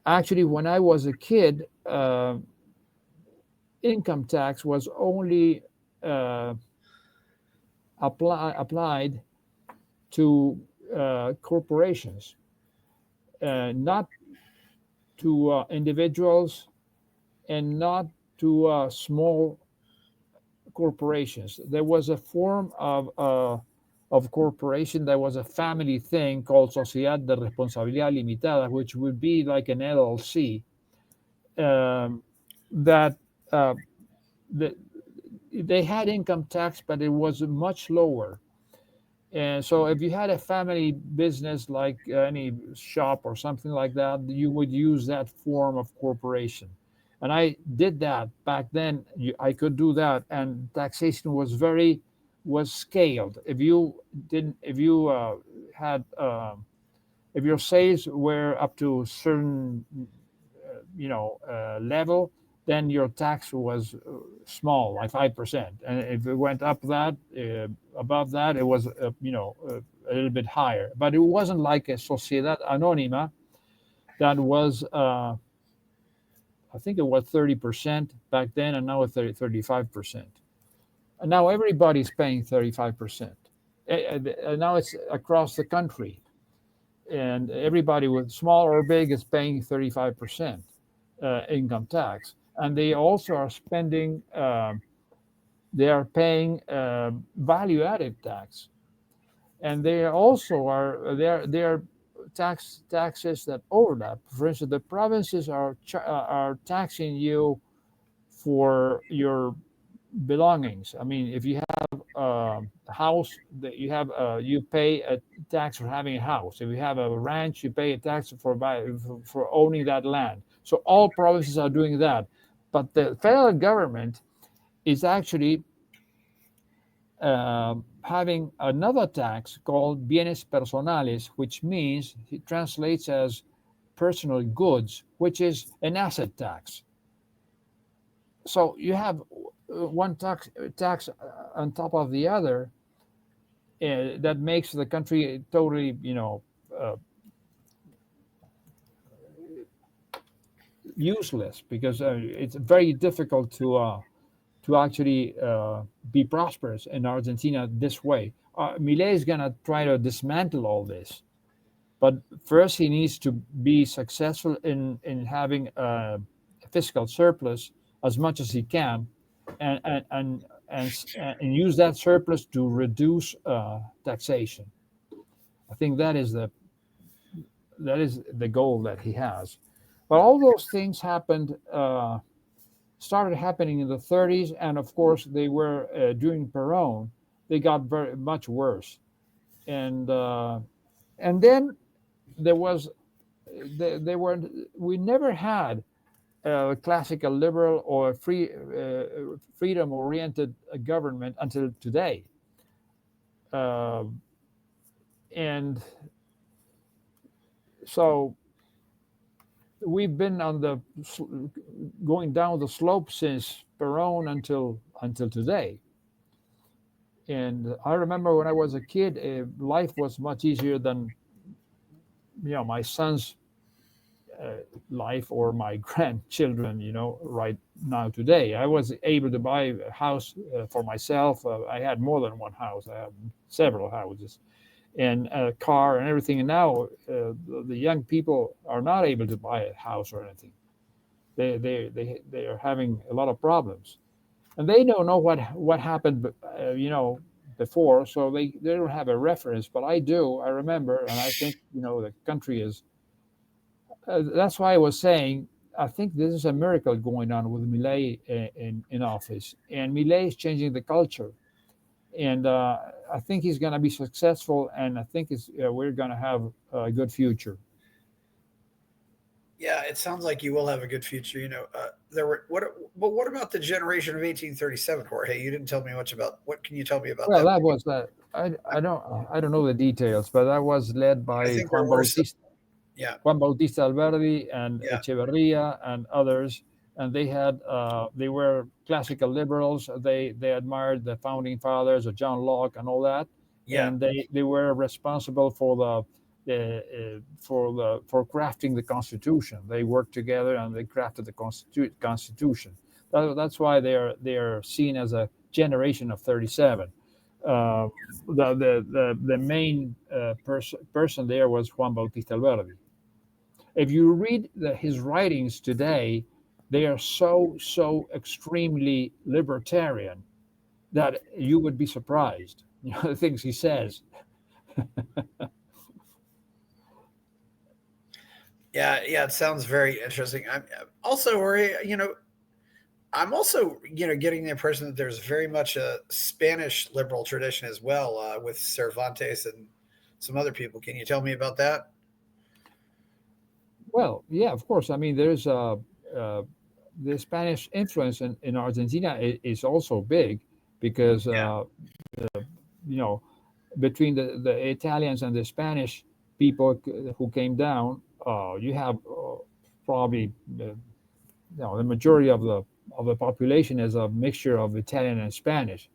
Speaker 1: actually, when I was a kid, income tax was only uh, applied to corporations, not to individuals, and not to small corporations. There was a form of corporation that was a family thing called Sociedad de Responsabilidad Limitada, which would be like an LLC, um, that uh, the, they had income tax, but it was much lower. And so, if you had a family business like any shop or something like that, you would use that form of corporation. And I did that back then. I could do that, and taxation was scaled. If you had, if your sales were up to a certain level, then your tax was small, like 5%. And if it went up that above that, it was a little bit higher. But it wasn't like a sociedad anónima that was I think it was 30% back then, and now it's 35%. And now everybody's paying 35%. And now it's across the country, and everybody with small or big is paying 35% income tax, and they also are spending. They are paying value added tax, and they also are taxes that overlap. For instance, the provinces are taxing you for your belongings. I mean, if you have house, that you have you pay a tax for having a house. If you have a ranch, you pay a tax for owning that land. So all provinces are doing that, but the federal government is actually having another tax called bienes personales, which means it translates as personal goods, which is an asset tax. So you have one tax on top of the other, that makes the country totally, uh, useless, because it's very difficult to actually be prosperous in Argentina this way. Milei is going to try to dismantle all this, but first he needs to be successful in having a fiscal surplus as much as he can, and use that surplus to reduce taxation. I think that is the goal that he has. But all those things started happening in the 30s, and of course they were during Perón. They got very much worse, and then there was they were we never had a classical liberal or freedom oriented government until today, uh, and so we've been going down the slope since Perón until today. And I remember when I was a kid, life was much easier than my son's uh, life or my grandchildren. Right now today, I was able to buy a house for myself. I had more than one house. I had several houses and a car and everything. And now the young people are not able to buy a house or anything. They are having a lot of problems, and they don't know what happened, before, so they don't have a reference. But I do. I remember, and I think the country is. That's why I was saying I think this is a miracle going on with Milei in office, and Milei is changing the culture, and I think he's going to be successful, and I think we're going to have a good future.
Speaker 2: Yeah, it sounds like you will have a good future. There were what, but what about the generation of 1837, Jorge? You didn't tell me much about. What can you tell me about
Speaker 1: Well,
Speaker 2: them?
Speaker 1: that was that. I don't know the details, but that was led
Speaker 2: I
Speaker 1: by
Speaker 2: think there were some. Yeah,
Speaker 1: Juan Bautista Alberdi and
Speaker 2: yeah,
Speaker 1: Echeverria and others, and they were classical liberals. They admired the founding fathers of John Locke and all that,
Speaker 2: yeah,
Speaker 1: and they were responsible for crafting the Constitution. They worked together and they crafted the Constitution. That's why they are seen as a generation of 37. Uh, the main person there was Juan Bautista Alberdi. If you read his writings today, they are so extremely libertarian that you would be surprised. The things he says.
Speaker 2: yeah, yeah. It sounds very interesting. I'm also, Jorge. I'm also, getting the impression that there's very much a Spanish liberal tradition as well, with Cervantes and some other people. Can you tell me about that?
Speaker 1: Well, yeah, of course. I mean, there's uh, the Spanish influence in Argentina is also big, because
Speaker 2: Yeah,
Speaker 1: you know between the Italians and the Spanish people who came down, you have probably the majority of the population is a mixture of Italian and Spanish,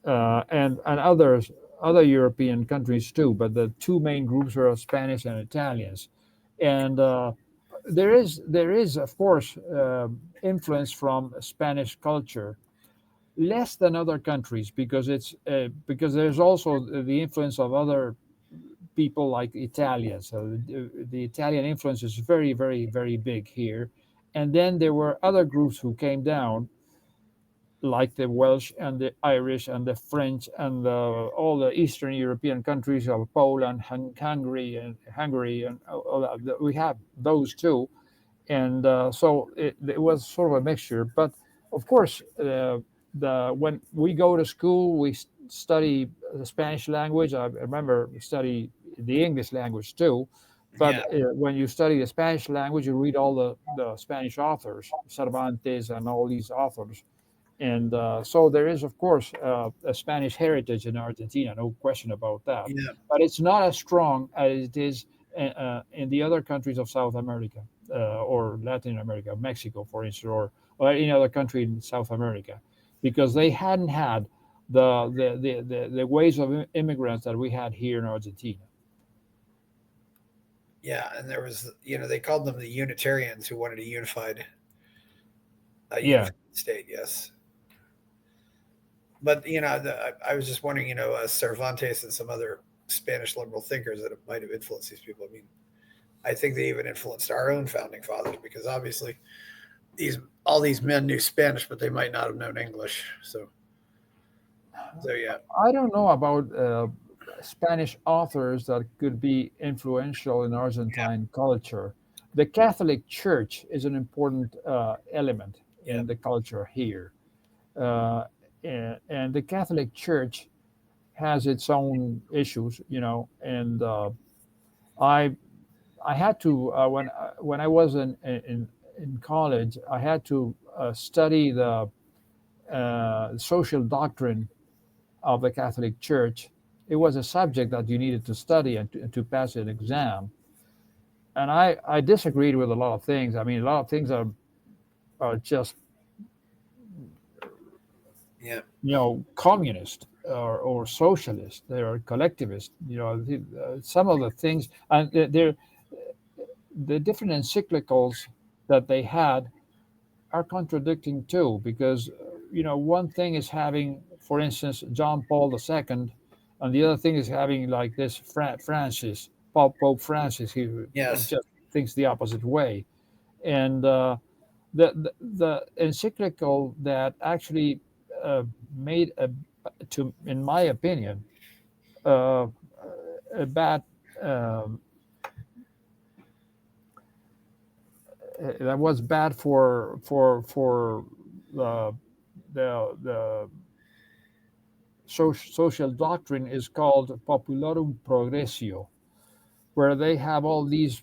Speaker 1: and other European countries too. But the two main groups are Spanish and Italians, and there is of course influence from Spanish culture, less than other countries, because there's also the influence of other people like Italians. So the Italian influence is very, very, very big here. And then there were other groups who came down, like the Welsh and the Irish and the French and all the Eastern European countries of Poland, Hungary, and all that. We have those too, and so it was sort of a mixture. But of course, the when we go to school, we study the Spanish language. I remember we study the English language too, but
Speaker 2: Yeah.
Speaker 1: when you study the Spanish language, you read all the Spanish authors, Cervantes and all these authors. And so there is, of course, a Spanish heritage in Argentina, no question about that.
Speaker 2: Yeah.
Speaker 1: But it's not as strong as it is in the other countries of South America or Latin America, Mexico, for instance, or any other country in South America, because they hadn't had the ways of immigrants that we had here in Argentina.
Speaker 2: Yeah. And there was, they called them the Unitarians who wanted a
Speaker 1: Yeah,
Speaker 2: unified state. Yes. But I was just wondering, Cervantes and some other Spanish liberal thinkers that might have influenced these people. I mean, I think they even influenced our own founding fathers because obviously all these men knew Spanish, but they might not have known English. So yeah,
Speaker 1: I don't know about Spanish authors that could be influential in Argentine culture. The Catholic Church is an important element
Speaker 2: yeah,
Speaker 1: in the culture here. Uh, and the Catholic Church has its own issues, and I I had to when I was in college, I had to study the social doctrine of the Catholic Church. It was a subject that you needed to study and to pass an exam. And I disagreed with a lot of things. I mean, a lot of things are just
Speaker 2: yeah,
Speaker 1: communist or socialist. They are collectivist. Some of the things and they're the different encyclicals that they had are contradicting too, because one thing is having, for instance, John Paul II, and the other thing is having like this Francis, Pope Francis, who
Speaker 2: yes,
Speaker 1: just thinks the opposite way. And the encyclical that actually uh, made in my opinion, uh, a bad um, that was bad for the the social doctrine is called Popularum Progressio, where they have all these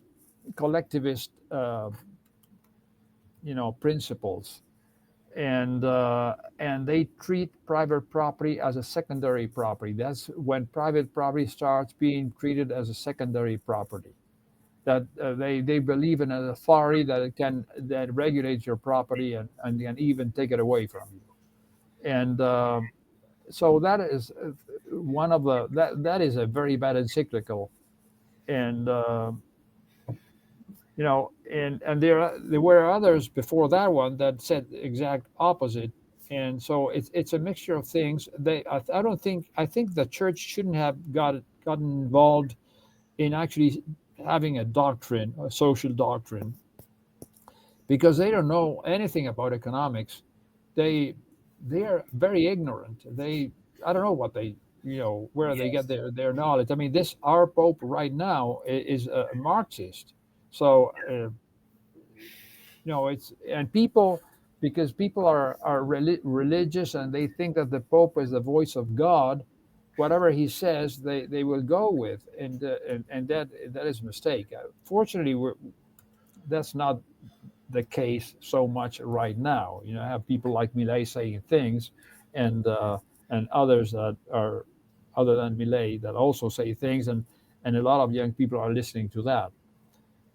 Speaker 1: collectivist principles, and they treat private property as a secondary property. That's when private property starts being treated as a secondary property. That they believe in an authority that that regulates your property and can even take it away from you. And so that is one of that is a very bad encyclical. And and there were others before that one that said the exact opposite. And so it's a mixture of things. I don't think I think the church shouldn't have gotten involved in actually having a doctrine, a social doctrine, because they don't know anything about economics. They they are very ignorant. I don't know what they where they get
Speaker 2: yes,
Speaker 1: their knowledge. I mean, this our Pope right now is a Marxist. So it's and people because people are religious and they think that the Pope is the voice of God. Whatever he says, they will go with, and that is a mistake. Fortunately, that's not the case so much right now. I have people like Milei saying things, and others that are other than Milei that also say things, and a lot of young people are listening to that.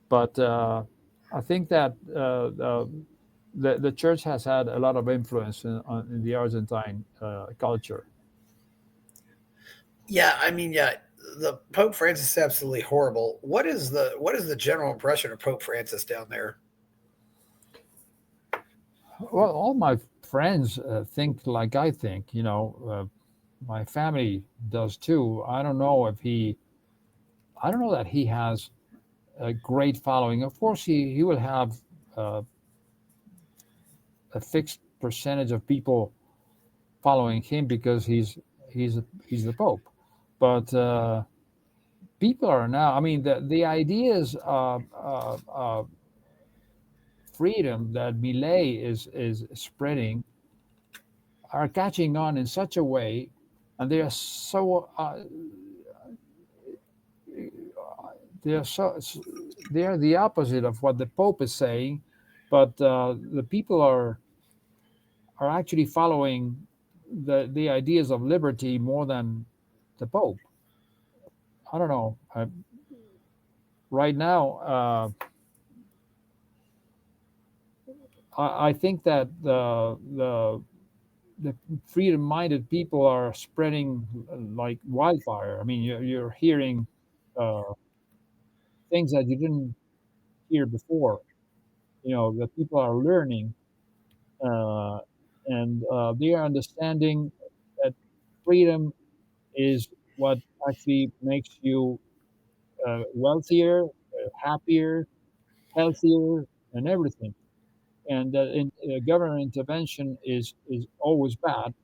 Speaker 1: But I think that the church has had a lot of influence in the Argentine culture.
Speaker 2: yeah. I mean, yeah. The Pope Francis is absolutely horrible. What is the general impression of Pope Francis down there?
Speaker 1: Well, all my friends think like I think. My family does too. I don't know that he has a great following. Of course, he will have uh, a fixed percentage of people following him because he's the Pope. But people are now. I mean, the ideas of freedom that Millet is spreading are catching on in such a way, and they are so they are the opposite of what the Pope is saying, but the people are actually following the ideas of liberty more than the Pope. I don't know. Right now, I think that the freedom-minded people are spreading like wildfire. I mean, you're hearing uh, things that you didn't hear before. That people are learning, uh, and they are understanding that freedom is what actually makes you wealthier, happier, healthier, and everything. And that government intervention is always bad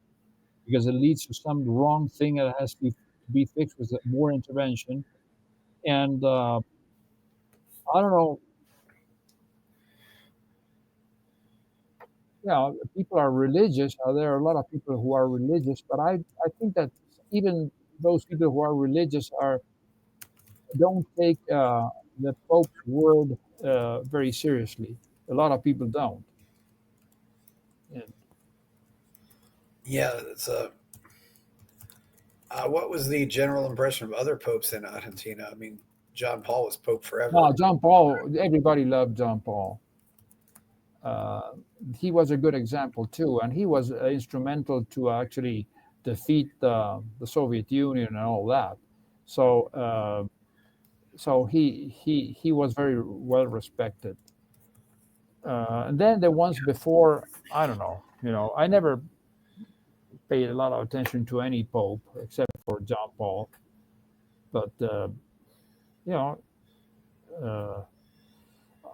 Speaker 1: because it leads to some wrong thing that has to be fixed with more intervention. And I don't know, people are religious. There are a lot of people who are religious, but I think that even those people who are religious don't take the Pope's word very seriously. A lot of people don't. And,
Speaker 2: Yeah, it's a. What was the general impression of other popes in Argentina? I mean, John Paul was pope
Speaker 1: no,
Speaker 2: forever.
Speaker 1: John Paul, everybody loved John Paul. Uh, he was a good example too, and he was instrumental to actually defeat the Soviet Union and all that. So, so he was very well respected. And then the ones before, I don't know. I never paid a lot of attention to any pope except for John Paul. But you know,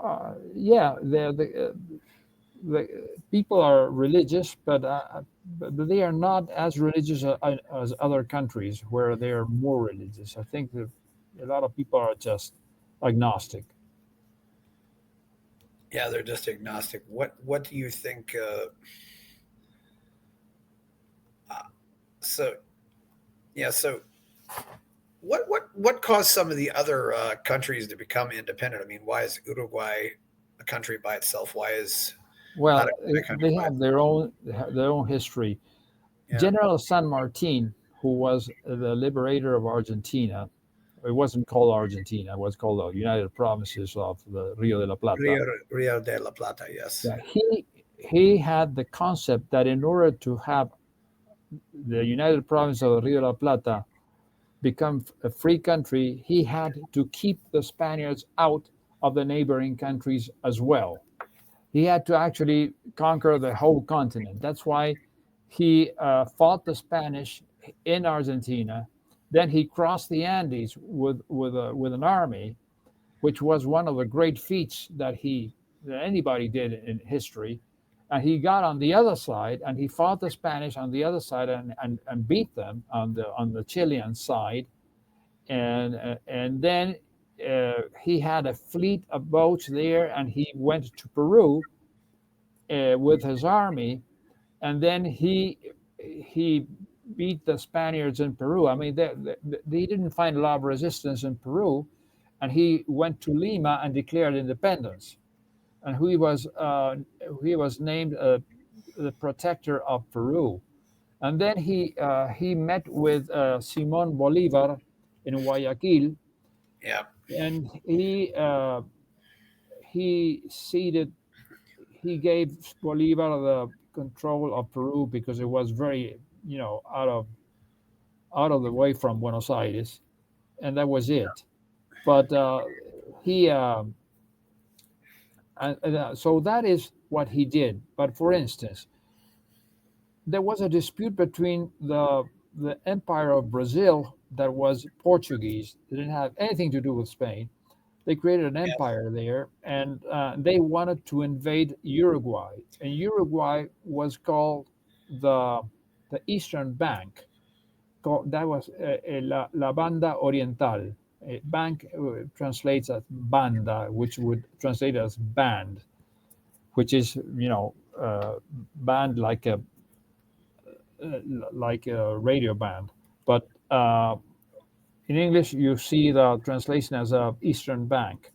Speaker 1: uh, yeah, the people are religious, but they are not as religious as other countries where they are more religious. I think that a lot of people are just agnostic.
Speaker 2: Yeah, they're just agnostic. What do you think? Uh, so yeah, so what caused some of the other countries to become independent? I mean, why is Uruguay a country by itself? Why is
Speaker 1: Well,
Speaker 2: Paraguay a country
Speaker 1: they
Speaker 2: by
Speaker 1: have
Speaker 2: itself?
Speaker 1: their own history.
Speaker 2: Yeah,
Speaker 1: General San Martin, who was the liberator of Argentina, it wasn't called Argentina; it was called the United Provinces of the Rio de la Plata.
Speaker 2: Rio de la Plata. Yes.
Speaker 1: Yeah, he had the concept that in order to have the United Province of the Rio de la Plata become a free country, he had to keep the Spaniards out of the neighboring countries as well. He had to actually conquer the whole continent. That's why he fought the Spanish in Argentina. Then he crossed the Andes with an army, which was one of the great feats that anybody did in history. And he got on the other side and he fought the Spanish on the other side and beat them on the Chilean side. And then he had a fleet of boats there, and he went to Peru with his army, and then he beat the Spaniards in Peru. I mean, they didn't find a lot of resistance in Peru, and he went to Lima and declared independence. And he was named the protector of Peru. And then he met with Simon Bolivar in Guayaquil,
Speaker 2: Yeah.
Speaker 1: and he ceded he gave Bolivar the control of Peru because it was very out of the way from Buenos Aires, and that was it. But he so that is what he did. But for instance, there was a dispute between the Empire of Brazil that was Portuguese. It didn't have anything to do with Spain. They created an
Speaker 2: Yes.
Speaker 1: empire there, and they wanted to invade Uruguay. And Uruguay was called the the Eastern Bank. That was la Banda Oriental. A bank translates as banda, which would translate as band, which is band like like a radio band. But in English, you see the translation as a Eastern Bank.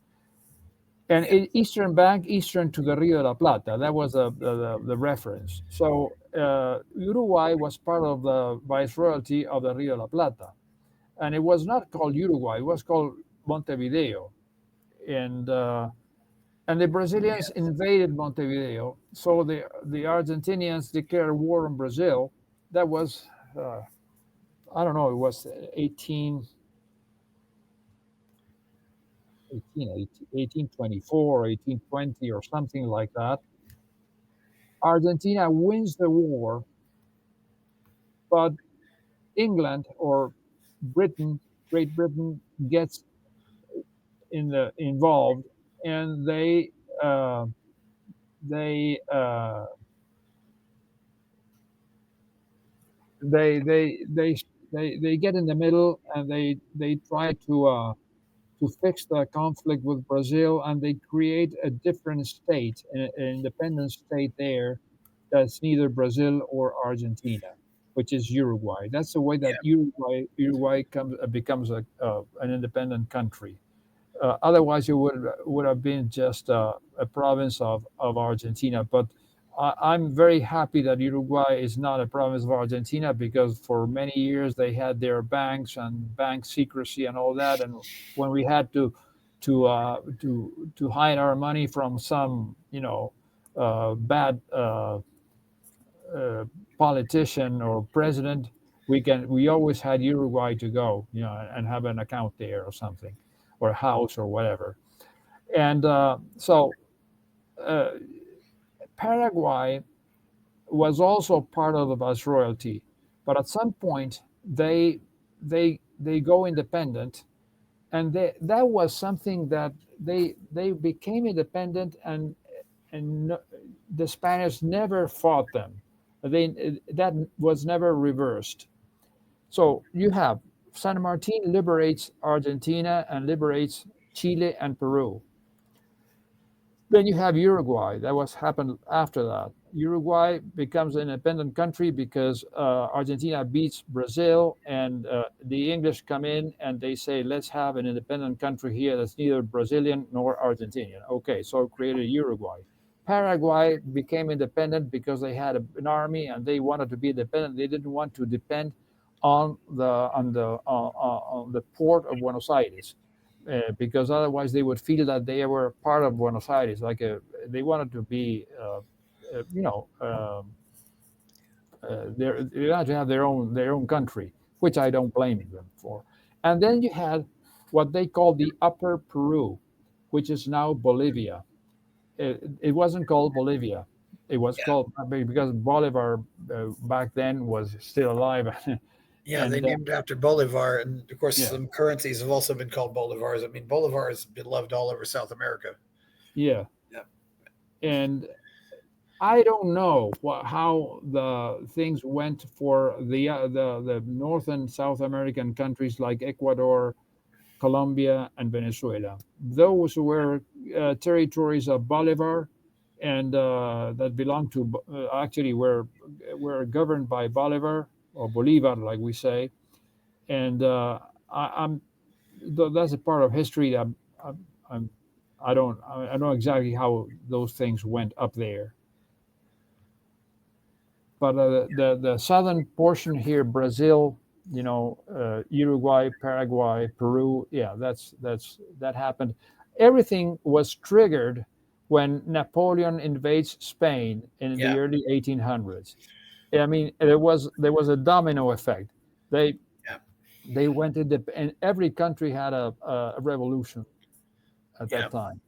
Speaker 1: And
Speaker 2: Yeah.
Speaker 1: Eastern Bank, eastern to the Rio de la Plata. That was the reference. So Uruguay was part of the viceroyalty of the Rio de la Plata. And it was not called Uruguay, it was called Montevideo. And and the Brazilians
Speaker 2: Yes.
Speaker 1: invaded Montevideo. So the Argentinians declared war on Brazil. That was, I don't know, it was 1824, 1820, or something like that. Argentina wins the war, but England or Britain, Great Britain, gets involved, and uh, they uh, they they they they get in the middle, and they try to fix the conflict with Brazil, and they create a different state, an independent state there, that's neither Brazil or Argentina, which is Uruguay. That's the way that
Speaker 2: Yeah.
Speaker 1: Uruguay becomes an independent country. Otherwise, it would have been just a province of Argentina. But I'm very happy that Uruguay is not a province of Argentina, because for many years they had their banks and bank secrecy and all that. And when we had to hide our money from some bad uh, politician or president, we always had Uruguay to go, and have an account there or something, or a house or whatever. And so uh, Paraguay was also part of the viceroyalty, but at some point they go independent, and that was something that they became independent, and the Spanish never fought them. That was never reversed. So you have San Martin liberates Argentina and liberates Chile and Peru. Then you have Uruguay. That was happened after that. Uruguay becomes an independent country because Argentina beats Brazil, and the English come in and they say, let's have an independent country here that's neither Brazilian nor Argentinian. Okay, so created Uruguay. Paraguay became independent because they had an army, and they wanted to be independent. They didn't want to depend on the port of Buenos Aires, because otherwise they would feel that they were part of Buenos Aires. They wanted to be, uh, you know, um they wanted to have their own country, which I don't blame them for. And then you had what they called the Upper Peru, which is now Bolivia. It wasn't called Bolivia. It was
Speaker 2: Yeah.
Speaker 1: called, because Bolivar back then was still alive,
Speaker 2: Yeah, they
Speaker 1: and
Speaker 2: named after Bolivar, and of course,
Speaker 1: yeah,
Speaker 2: some currencies have also been called Bolivars. I mean, Bolivar has been loved all over South America.
Speaker 1: yeah,
Speaker 2: Yeah,
Speaker 1: and I don't know how the things went for the North and South American countries like Ecuador, Colombia, and Venezuela. Those were territories of Bolivar, and that belonged to, actually were governed by Bolivar, or Bolivar, like we say. And I'm that's a part of history that I'm I don't know exactly how those things went up there. But the southern portion here, Brazil, Uruguay, Paraguay, Peru, yeah, that happened. Everything was triggered when Napoleon invades Spain in the
Speaker 2: yeah,
Speaker 1: early 1800s. I mean, there was a domino effect. They
Speaker 2: yeah,
Speaker 1: they went into, and every country had a revolution at
Speaker 2: yeah,
Speaker 1: that time.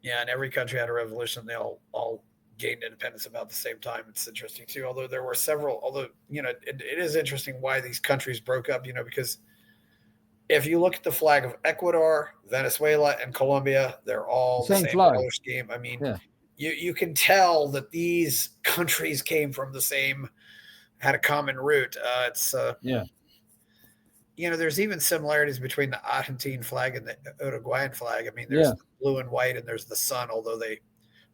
Speaker 2: yeah. And every country had a revolution. They all gained independence about the same time. It's interesting too. Although there were several, although it is interesting why these countries broke up. Because if you look at the flag of Ecuador, Venezuela, and Colombia, they're all the
Speaker 1: Same
Speaker 2: same
Speaker 1: flag.
Speaker 2: color scheme. I mean,
Speaker 1: Yeah,
Speaker 2: you can tell that these countries came from the same, had a common root. It's
Speaker 1: yeah,
Speaker 2: there's even similarities between the Argentine flag and the Uruguayan flag. I mean, there's
Speaker 1: yeah,
Speaker 2: the blue and white, and there's the sun, although they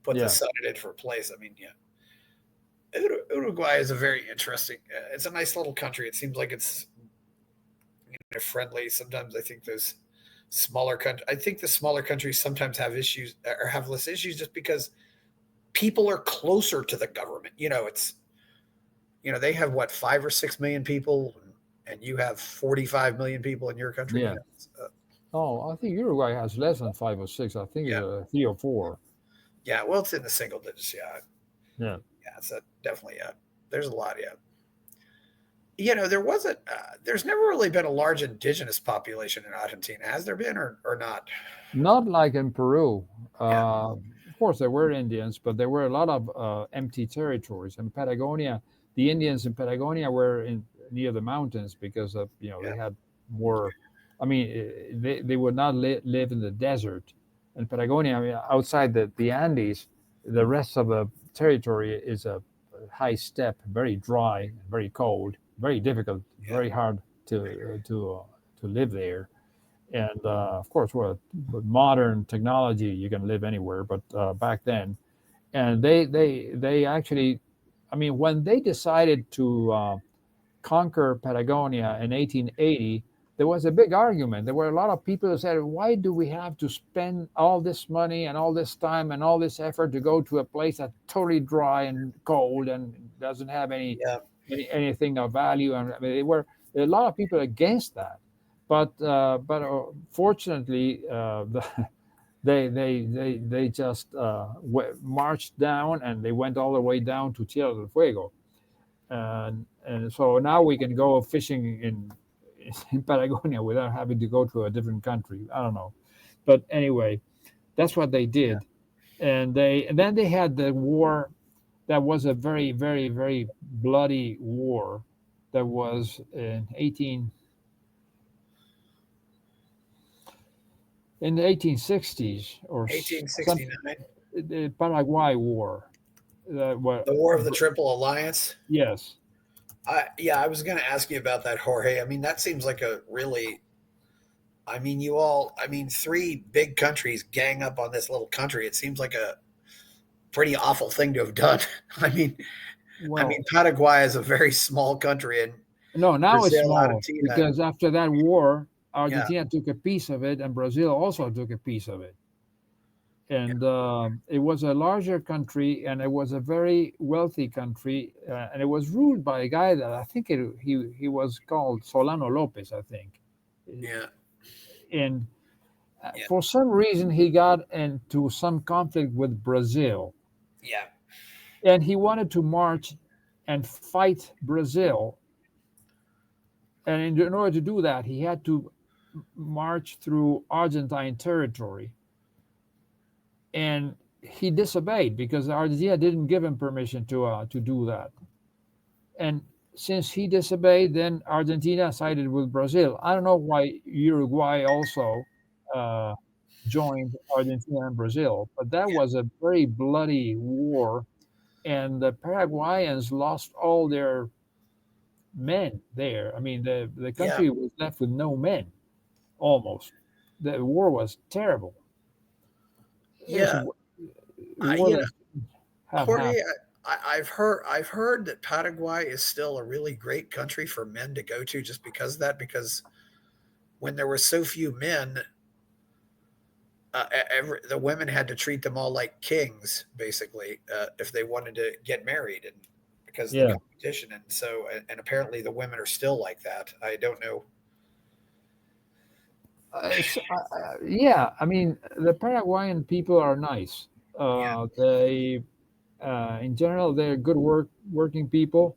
Speaker 2: put the
Speaker 1: yeah.
Speaker 2: sun in it for place. I mean, yeah, Uruguay is a very interesting. It's a nice little country. It seems like it's friendly. Sometimes I think those smaller countries. I think the smaller countries sometimes have issues or have less issues just because people are closer to the government. It's they have what 5 or 6 million people, and you have 45 million people in your country.
Speaker 1: Yeah. Oh, I think Uruguay has less than 5 or 6. I think
Speaker 2: Yeah,
Speaker 1: it's 3 or 4.
Speaker 2: yeah. Well, it's in the single digits. Yeah,
Speaker 1: Yeah.
Speaker 2: yeah. It's definitely. There's a lot. Yeah. There wasn't. There's never really been a large indigenous population in Argentina, has there been, or not?
Speaker 1: Not like in Peru.
Speaker 2: Yeah,
Speaker 1: Of course, there were Indians, but there were a lot of empty territories. In Patagonia, the Indians in Patagonia were near the mountains because of
Speaker 2: yeah,
Speaker 1: they had more. I mean, they would not live in the desert. In Patagonia, I mean, outside the Andes, the rest of the territory is a high steppe, very dry, very cold, very difficult,
Speaker 2: yeah,
Speaker 1: very hard to live there. And of course, with modern technology, you can live anywhere. But back then, and they actually, I mean, when they decided to conquer Patagonia in 1880, there was a big argument. There were a lot of people who said, "Why do we have to spend all this money and all this time and all this effort to go to a place that's totally dry and cold and doesn't have
Speaker 2: yeah,
Speaker 1: anything of value?" And I mean, there were a lot of people against that. But fortunately, they just marched down, and they went all the way down to Tierra del Fuego, and so now we can go fishing in Patagonia without having to go to a different country. I don't know, but anyway, that's what they
Speaker 2: yeah.
Speaker 1: did, and then they had the war. That was a very, very, very bloody war. That was in the 1860s or some
Speaker 2: 1869,
Speaker 1: the Paraguay War.
Speaker 2: the War of the Triple Alliance.
Speaker 1: Yes,
Speaker 2: Yeah, I was going to ask you about that, Jorge. I mean, that seems like a really. I mean, three big countries gang up on this little country. It seems like a pretty awful thing to have done. I mean,
Speaker 1: well,
Speaker 2: Paraguay is a very small country, and
Speaker 1: no, now it's
Speaker 2: Brazil,
Speaker 1: small
Speaker 2: Argentina.
Speaker 1: because after that war,
Speaker 2: Yeah,
Speaker 1: Argentina took a piece of it, and Brazil also took a piece of it.
Speaker 2: yeah,
Speaker 1: And it was a larger country, and it was a very wealthy country, and it was ruled by a guy that I think he was called Solano Lopez, I think.
Speaker 2: yeah,
Speaker 1: And
Speaker 2: yeah,
Speaker 1: for some reason, he got into some conflict with Brazil,
Speaker 2: yeah,
Speaker 1: and he wanted to march and fight Brazil. And in order to do that, he had to march through Argentine territory. And he disobeyed because Argentina didn't give him permission to do that. And since he disobeyed, then Argentina sided with Brazil. I don't know why Uruguay also uh, joined Argentina and Brazil, but that
Speaker 2: yeah,
Speaker 1: was a very bloody war, and the Paraguayans lost all their men there. I mean, the
Speaker 2: yeah,
Speaker 1: country was left with no men almost. The war was terrible. There's
Speaker 2: yeah.
Speaker 1: war
Speaker 2: You know,
Speaker 1: that have
Speaker 2: Jorge,
Speaker 1: happened.
Speaker 2: I've heard that Paraguay is still a really great country for men to go to, just because of that. Because when there were so few men, the women had to treat them all like kings, basically, if they wanted to get married, and because of the
Speaker 1: Yeah.
Speaker 2: competition. And so, and apparently, the women are still like that. I don't know.
Speaker 1: Yeah, I mean, the Paraguayan people are nice.
Speaker 2: Yeah,
Speaker 1: They, in general, they're good working people.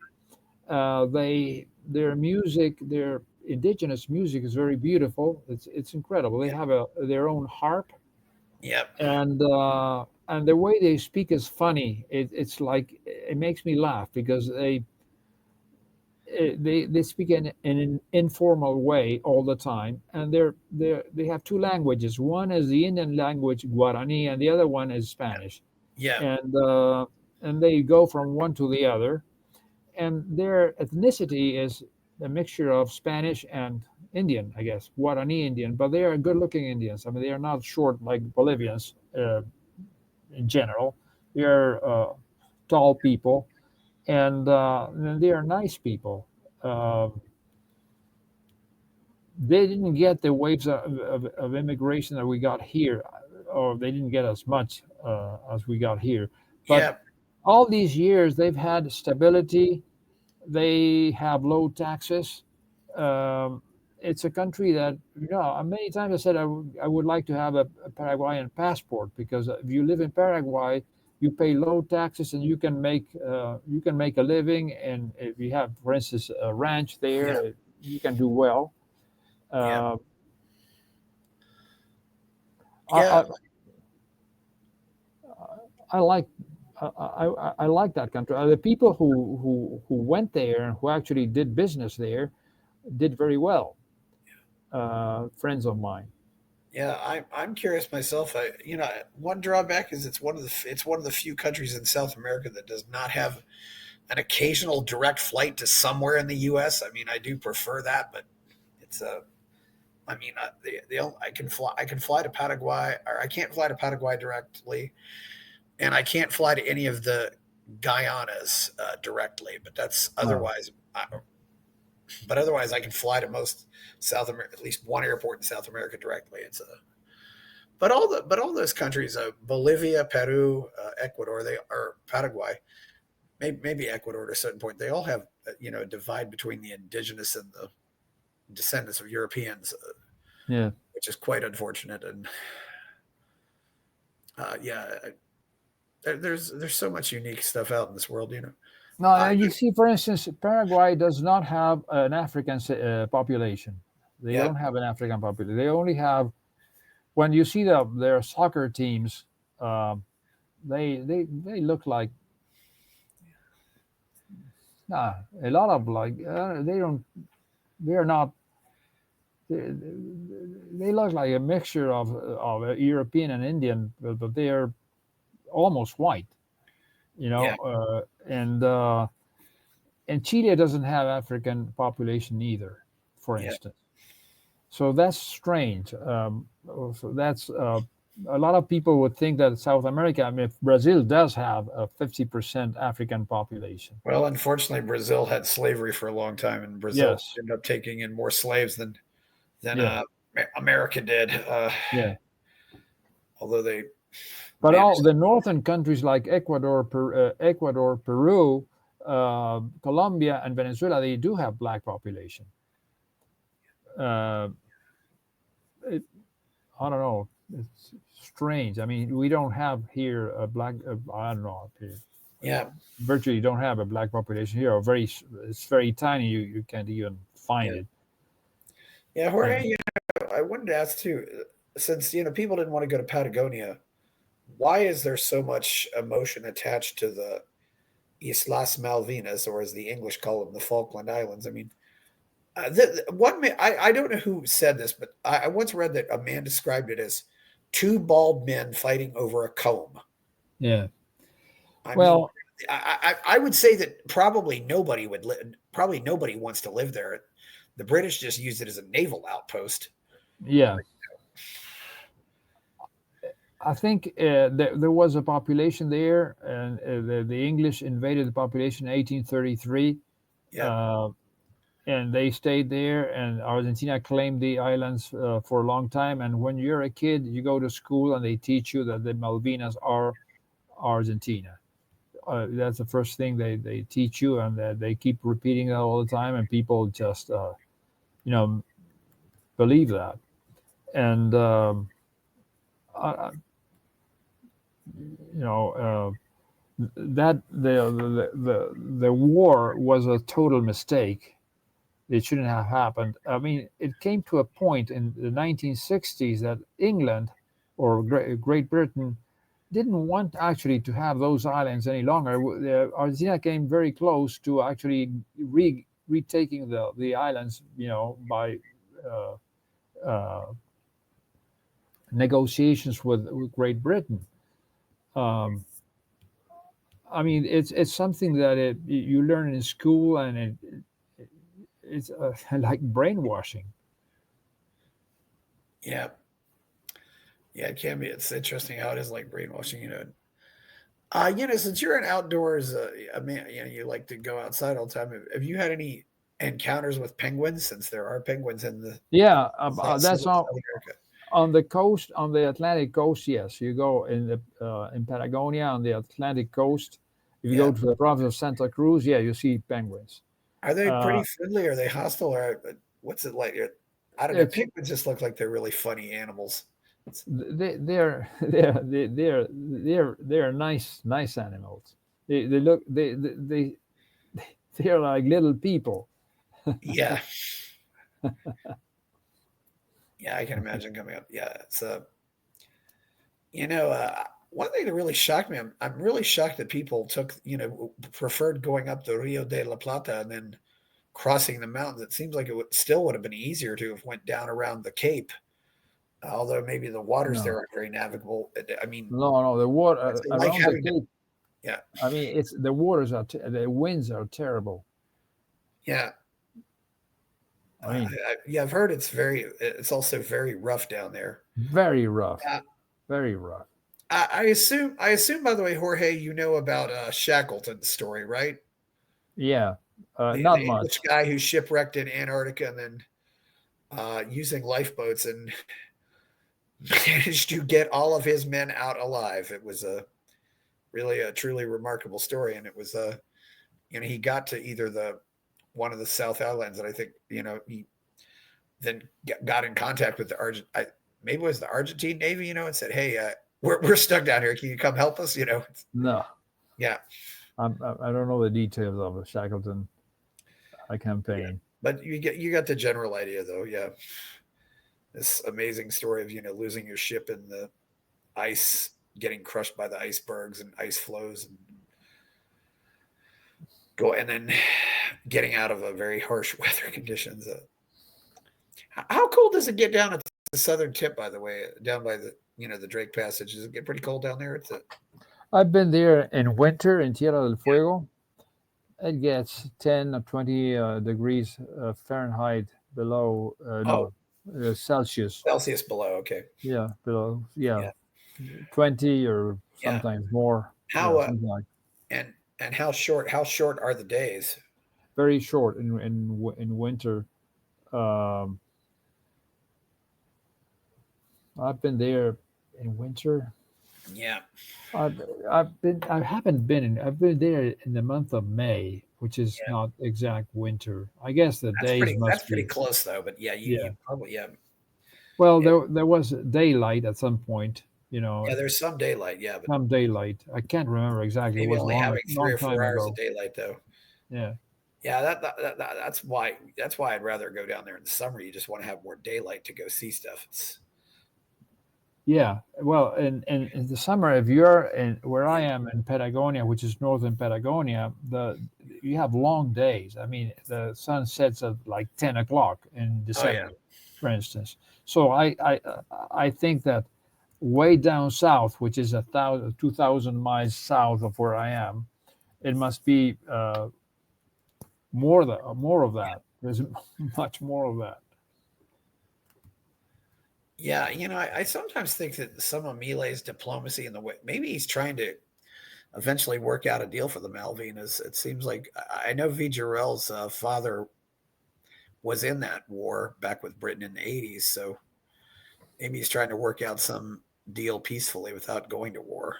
Speaker 1: Their music, their indigenous music is very beautiful. It's incredible. They
Speaker 2: yeah,
Speaker 1: have their own harp,
Speaker 2: yeah,
Speaker 1: and the way they speak is funny. It's like it makes me laugh because they speak in an informal way all the time, and they have two languages. One is the Indian language Guarani, and the other one is Spanish,
Speaker 2: yeah,
Speaker 1: and uh, and they go from one to the other. And their ethnicity is a mixture of Spanish and Indian, I guess, Guarani Indian. But they are good-looking Indians. I mean, they are not short like Bolivians in general. They are tall people, and they are nice people. Um they didn't get the waves of immigration that we got here, or they didn't get as much as we got here. But
Speaker 2: Yeah,
Speaker 1: all these years, they've had stability. They have low taxes. Um, it's a country that, many times I said I would like to have a Paraguayan passport, because if you live in Paraguay, you pay low taxes and you can make a living. And if you have, for instance, a ranch
Speaker 2: yeah,
Speaker 1: there, you can do well.
Speaker 2: yeah,
Speaker 1: Uh, I,
Speaker 2: yeah.
Speaker 1: I, I like I like that country. The people who went there and who actually did business there did very well. Friends of mine.
Speaker 2: Yeah, I'm curious myself. One drawback is it's one of the few countries in South America that does not have an occasional direct flight to somewhere in the U.S. I mean, I do prefer that, but it's a. I mean, I can fly to Paraguay, or I can't fly to Paraguay directly, and I can't fly to any of the Guyanas directly. But that's
Speaker 1: Oh,
Speaker 2: otherwise. But otherwise, I can fly to most South America, at least one airport in South America directly. But all those countries, Bolivia, Peru, Ecuador, they are Paraguay, maybe Ecuador at a certain point. They all have a divide between the indigenous and the descendants of Europeans,
Speaker 1: yeah.
Speaker 2: which is quite unfortunate. And yeah, there's so much unique stuff out in this world.
Speaker 1: Now
Speaker 2: Uh,
Speaker 1: you see, for instance, Paraguay does not have an African population. They
Speaker 2: yeah,
Speaker 1: don't have an African population. They only have, when you see their soccer teams, um, they look like, nah, a lot of, like, they don't, they're not, they, they look like a mixture of European and Indian, but they are almost white,
Speaker 2: yeah,
Speaker 1: and Chile doesn't have African population either, for
Speaker 2: yeah.
Speaker 1: instance. So that's strange. So that's a lot of people would think that South America, I mean, if Brazil does have a 50% African population.
Speaker 2: Well, unfortunately, Brazil had slavery for a long time, and Brazil
Speaker 1: Yes.
Speaker 2: ended up taking in more slaves than
Speaker 1: Yeah.
Speaker 2: America did.
Speaker 1: Yeah.
Speaker 2: Although they
Speaker 1: But all
Speaker 2: managed.
Speaker 1: the northern countries like Ecuador, Peru, Colombia, and Venezuela, they do have black population. Uh, it, I don't know. It's strange. I mean, we don't have here a black. I don't know.
Speaker 2: Yeah,
Speaker 1: Virtually don't have a black population here, or it's very tiny. You can't even find
Speaker 2: yeah,
Speaker 1: it.
Speaker 2: yeah.
Speaker 1: And
Speaker 2: Jorge, I wanted to ask too, since people didn't want to go to Patagonia, why is there so much emotion attached to the Islas Malvinas, or as the English call them, the Falkland Islands? I mean, one man, I don't know who said this, but I once read that a man described it as two bald men fighting over a comb.
Speaker 1: yeah,
Speaker 2: I mean,
Speaker 1: well,
Speaker 2: I would say that probably nobody wants to live there. The British just used it as a naval outpost.
Speaker 1: yeah. I think there was a population there, and the English invaded the population in 1833,
Speaker 2: Yeah,
Speaker 1: uh, and they stayed there. And Argentina claimed the islands for a long time. And when you're a kid, you go to school and they teach you that the Malvinas are Argentina. That's the first thing they teach you, and they keep repeating that all the time, and people just you know believe that. And I, you know that the war was a total mistake. It shouldn't have happened. I mean, it came to a point in the 1960s that England or Great Britain didn't want actually to have those islands any longer. Argentina came very close to actually retaking the islands, by uh, uh, negotiations with Great Britain. Um, I mean, it's something that you learn in school, and it's like brainwashing.
Speaker 2: yeah, yeah. It can be. It's interesting how it is like brainwashing. Since you're an outdoors, I mean, you like to go outside all the time. Have you had any encounters with penguins? Since there are penguins in the
Speaker 1: Yeah, that's
Speaker 2: South
Speaker 1: all
Speaker 2: America.
Speaker 1: on the coast, on the Atlantic coast. Yes, you go in Patagonia on the Atlantic coast. If you
Speaker 2: Yeah.
Speaker 1: go to the province of Santa Cruz, yeah, you see penguins.
Speaker 2: Are they
Speaker 1: Uh,
Speaker 2: pretty friendly? Are they hostile? Or what's it like? I don't know.
Speaker 1: it's
Speaker 2: Penguins just look like they're really funny animals.
Speaker 1: they're nice animals. They look they're like little people.
Speaker 2: Yeah. Yeah, I can imagine coming up. Yeah, it's one thing that really shocked me. I'm really shocked that people preferred going up the Rio de la Plata and then crossing the mountains. It seems like would have been easier to have went down around the Cape, although maybe the waters there
Speaker 1: No,
Speaker 2: aren't very navigable. I mean,
Speaker 1: no, the water
Speaker 2: it's like
Speaker 1: around the
Speaker 2: having to,
Speaker 1: Cape.
Speaker 2: yeah,
Speaker 1: I mean, it's the waters are the winds are terrible.
Speaker 2: yeah,
Speaker 1: I mean,
Speaker 2: yeah. I've heard it's also very rough down there.
Speaker 1: very rough,
Speaker 2: Uh,
Speaker 1: very rough.
Speaker 2: I assume. By the way, Jorge, you know about Shackleton's story, right?
Speaker 1: Yeah,
Speaker 2: The
Speaker 1: not
Speaker 2: English
Speaker 1: much.
Speaker 2: guy who shipwrecked in Antarctica and then using lifeboats and managed to get all of his men out alive. It was a truly remarkable story, and it was he got to either the one of the South Islands, and I think he then got in contact with maybe it was the Argentine Navy, and said, "Hey, we're stuck down here. Can you come help us?"
Speaker 1: No,
Speaker 2: Yeah,
Speaker 1: I don't know the details of the Shackleton
Speaker 2: yeah.
Speaker 1: campaign.
Speaker 2: But you got the general idea, though. Yeah, this amazing story of losing your ship in the ice, getting crushed by the icebergs and ice flows, and then getting out of a very harsh weather conditions. How cold does it get down at the southern tip? By the way, down by the Drake Passage, does it get pretty cold down there?
Speaker 1: I've been there in winter in Tierra del
Speaker 2: Yeah.
Speaker 1: Fuego. It gets 10 or 20 degrees Fahrenheit below,
Speaker 2: Oh,
Speaker 1: no, Celsius.
Speaker 2: Celsius below. Okay.
Speaker 1: Yeah, below, yeah,
Speaker 2: Yeah.
Speaker 1: 20 or
Speaker 2: Yeah.
Speaker 1: sometimes more.
Speaker 2: How
Speaker 1: Yeah, something like
Speaker 2: and how short are the days?
Speaker 1: very short in winter. Um, I've been there in winter.
Speaker 2: Yeah.
Speaker 1: I've been there in the month of May, which is
Speaker 2: Yeah.
Speaker 1: not exact winter. I guess the
Speaker 2: That's
Speaker 1: days
Speaker 2: pretty. That's
Speaker 1: must
Speaker 2: pretty
Speaker 1: be.
Speaker 2: close though. But yeah, you
Speaker 1: Yeah.
Speaker 2: probably
Speaker 1: Well,
Speaker 2: it,
Speaker 1: there was daylight at some point.
Speaker 2: yeah. There's some daylight. Yeah, but
Speaker 1: Some daylight. I can't remember exactly. It
Speaker 2: maybe
Speaker 1: was
Speaker 2: only having three
Speaker 1: long
Speaker 2: or four
Speaker 1: time
Speaker 2: hours of
Speaker 1: ago.
Speaker 2: daylight though.
Speaker 1: Yeah.
Speaker 2: Yeah, that's why I'd rather go down there in the summer. You just want to have more daylight to go see stuff.
Speaker 1: Yeah. Well, in the summer, if you're in where I am in Patagonia, which is northern Patagonia, the you have long days. I mean, the sun sets at like 10 o'clock in
Speaker 2: Oh yeah,
Speaker 1: December, for instance. So I think that way down south, which is 2,000 miles south of where I am, it must be more of that. There's much more of that.
Speaker 2: yeah. I sometimes think that some of Milei's diplomacy in the way maybe he's trying to eventually work out a deal for the Malvinas. It seems like I know Vigerel's father was in that war back with Britain in the 80s, so maybe he's trying to work out some deal peacefully without going to war.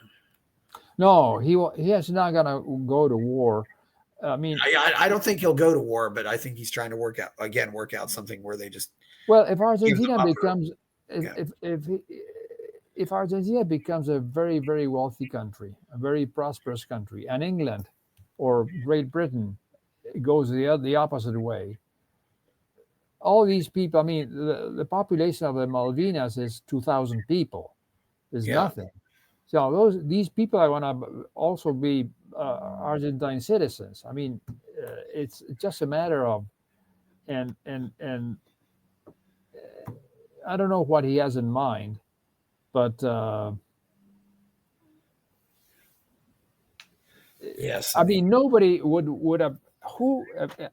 Speaker 1: No, he is not gonna go to war. I mean,
Speaker 2: I don't think he'll go to war, but I think he's trying to work out something where they just
Speaker 1: well, if
Speaker 2: give them
Speaker 1: Argentina
Speaker 2: up for
Speaker 1: becomes
Speaker 2: yeah,
Speaker 1: if Argentina becomes a very wealthy country, a very prosperous country, and England or Great Britain goes the opposite way, all these people. I mean, the population of the Malvinas is 2,000 people. Is
Speaker 2: yeah,
Speaker 1: nothing. So these people I want to also be Argentine citizens. I mean, it's just a matter of and I don't know what he has in mind, but
Speaker 2: yes. I
Speaker 1: I
Speaker 2: mean,
Speaker 1: mean, nobody would have who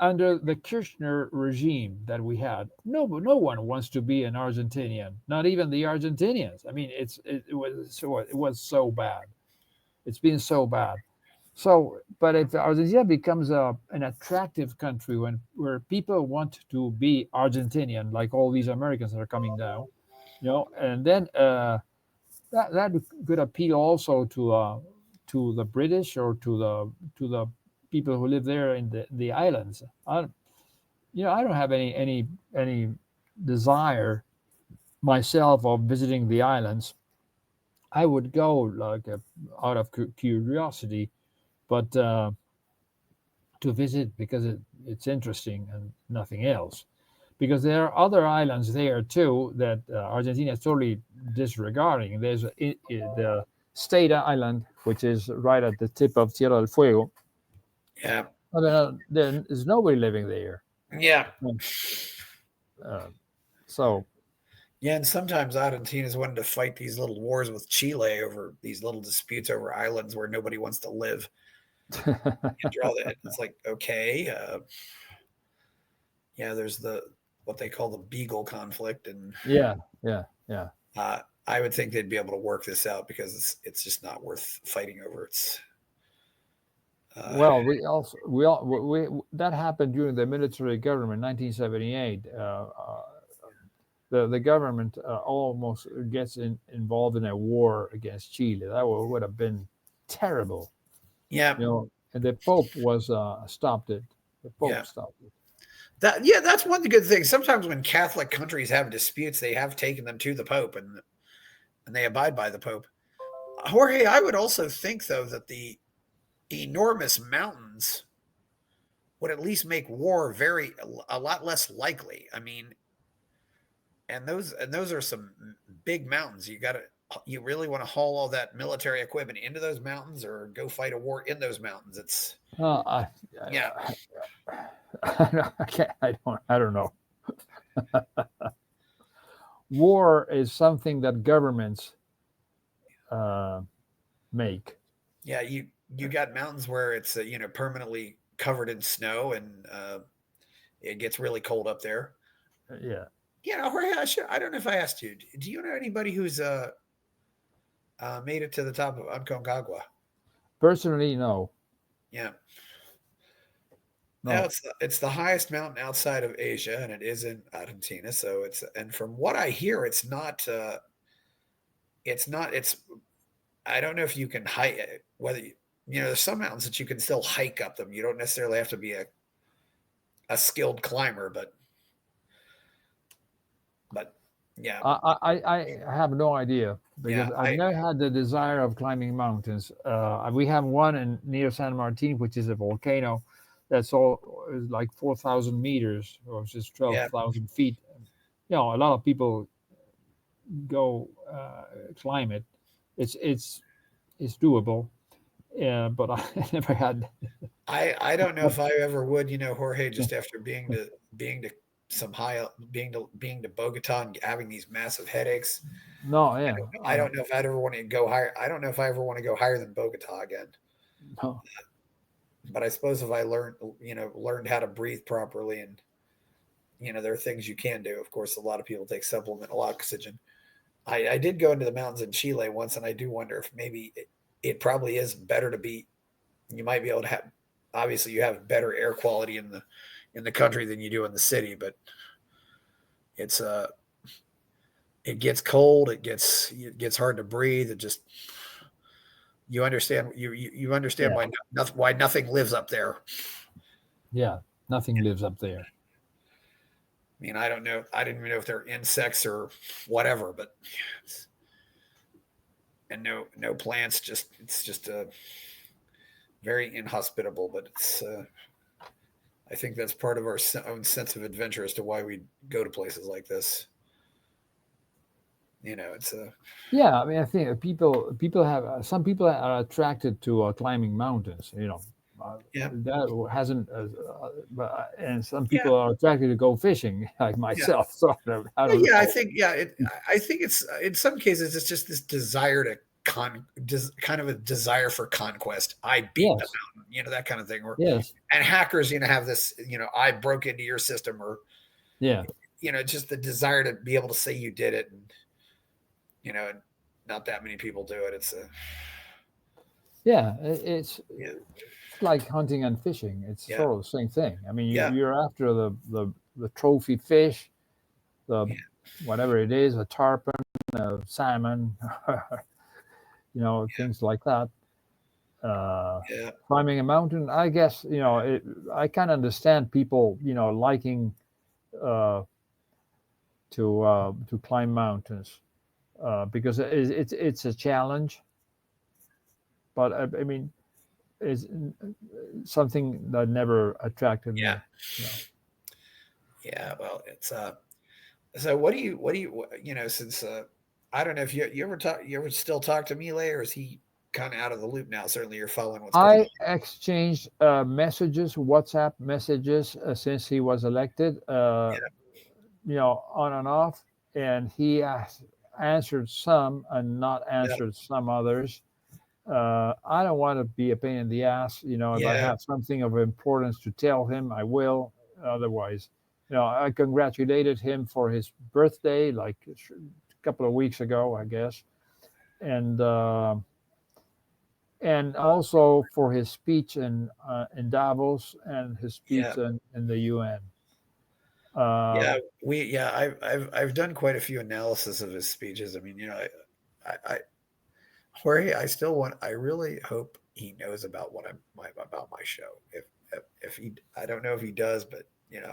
Speaker 1: under the Kirchner regime that we had. No one wants to be an Argentinian. Not even the Argentinians. I mean, it was so bad. It's been so bad. So, but if Argentina becomes an attractive country where people want to be Argentinian, like all these Americans that are coming down, and then that could appeal also to the British or to the people who live there in the islands. I don't have any desire myself of visiting the islands. I would go like out of curiosity, but to visit because it's interesting and nothing else. Because there are other islands there too that Argentina is totally disregarding. There's the State Island, which is right at the tip of Tierra del Fuego.
Speaker 2: Yeah.
Speaker 1: I mean, there is nobody living there.
Speaker 2: Yeah.
Speaker 1: Uh, so,
Speaker 2: Yeah, and sometimes Argentina's wanted to fight these little wars with Chile over these little disputes over islands where nobody wants to live. You draw that. It's like, okay, yeah, there's what they call the Beagle conflict, and
Speaker 1: yeah.
Speaker 2: I would think they'd be able to work this out because it's just not worth fighting over. It's
Speaker 1: Well, we that happened during the military government, 1978. The government almost gets involved in a war against Chile. That would have been terrible,
Speaker 2: yeah,
Speaker 1: And the Pope was stopped it. The Pope
Speaker 2: yeah.
Speaker 1: stopped it.
Speaker 2: That's one good thing. Sometimes when Catholic countries have disputes, they have taken them to the Pope, and they abide by the Pope. Jorge, I would also think though that the enormous mountains would at least make war a lot less likely. I mean, and those are some big mountains. You really want to haul all that military equipment into those mountains or go fight a war in those mountains? It's yeah.
Speaker 1: I don't know. War is something that governments make.
Speaker 2: Yeah, you got mountains where it's permanently covered in snow, and it gets really cold up there.
Speaker 1: Yeah.
Speaker 2: Jorge, I don't know if I asked you. Do you know anybody who's made it to the top of Aconcagua?
Speaker 1: Personally, no.
Speaker 2: Yeah.
Speaker 1: No.
Speaker 2: Now it's the highest mountain outside of Asia, and it is in Argentina. So and from what I hear, it's not. I don't know if you can hike whether there's some mountains that you can still hike up them. You don't necessarily have to be a skilled climber, but yeah.
Speaker 1: I have no idea because I've never had the desire of climbing mountains. We have one near San Martin, which is a volcano that's like 4,000 meters, or just 12,000 feet. A lot of people go climb it. It's doable, but I never had.
Speaker 2: I don't know if I ever would. Jorge, just after being to some being to Bogota and having these massive headaches.
Speaker 1: No, yeah.
Speaker 2: I don't know if I'd ever want to go higher. I don't know if I ever want to go higher than Bogota again.
Speaker 1: No.
Speaker 2: But I suppose if I learned how to breathe properly, and there are things you can do. Of course, a lot of people take supplemental oxygen. I did go into the mountains in Chile once, and I do wonder if maybe it probably is better to be. You might be able to have. Obviously, you have better air quality in the country than you do in the city, but it's it gets cold. It gets hard to breathe. It just you understand why nothing lives up there.
Speaker 1: Yeah, nothing lives up there.
Speaker 2: I mean, I don't know. I didn't even know if they're insects or whatever, but and no plants. It's just very inhospitable. But it's I think that's part of our own sense of adventure as to why we go to places like this. It's a
Speaker 1: I mean, I think people have some people are attracted to climbing mountains. That hasn't, and some people are attracted to go fishing, like myself. So I don't know.
Speaker 2: I think it's in some cases it's just this desire to kind of a desire for conquest. I beat the mountain, that kind of thing.
Speaker 1: Yes.
Speaker 2: And hackers, have this, I broke into your system, or just the desire to be able to say you did it, and not that many people do it. It's
Speaker 1: Yeah,
Speaker 2: Yeah,
Speaker 1: it's like hunting and fishing. It's
Speaker 2: yeah,
Speaker 1: sort of the same thing. I mean,
Speaker 2: yeah,
Speaker 1: you're after the trophy fish, the
Speaker 2: yeah,
Speaker 1: whatever it is, a tarpon, a salmon, things like that. Uh,
Speaker 2: yeah,
Speaker 1: Climbing a mountain, I guess, I can understand people, liking uh, to climb mountains because it's a challenge. But I mean, it's something that never attracted
Speaker 2: yeah,
Speaker 1: me. You know.
Speaker 2: yeah. Well, it's So since I don't know if you ever still talk to Milei, or is he kind of out of the loop now? Certainly, you're following what's going
Speaker 1: I
Speaker 2: on.
Speaker 1: exchanged messages, WhatsApp messages, since he was elected. On and off, and he answered some and not
Speaker 2: Yeah,
Speaker 1: answered some others. I don't want to be a pain in the ass. If I
Speaker 2: yeah,
Speaker 1: have something of importance to tell him, I will. Otherwise, I congratulated him for his birthday, like a couple of weeks ago, I guess, and also for his speech in Davos and his
Speaker 2: yeah,
Speaker 1: speech in the UN.
Speaker 2: yeah. I've done quite a few analysis of his speeches. I mean, I Jorge, I really hope he knows about about my show. If he, I don't know if he does, but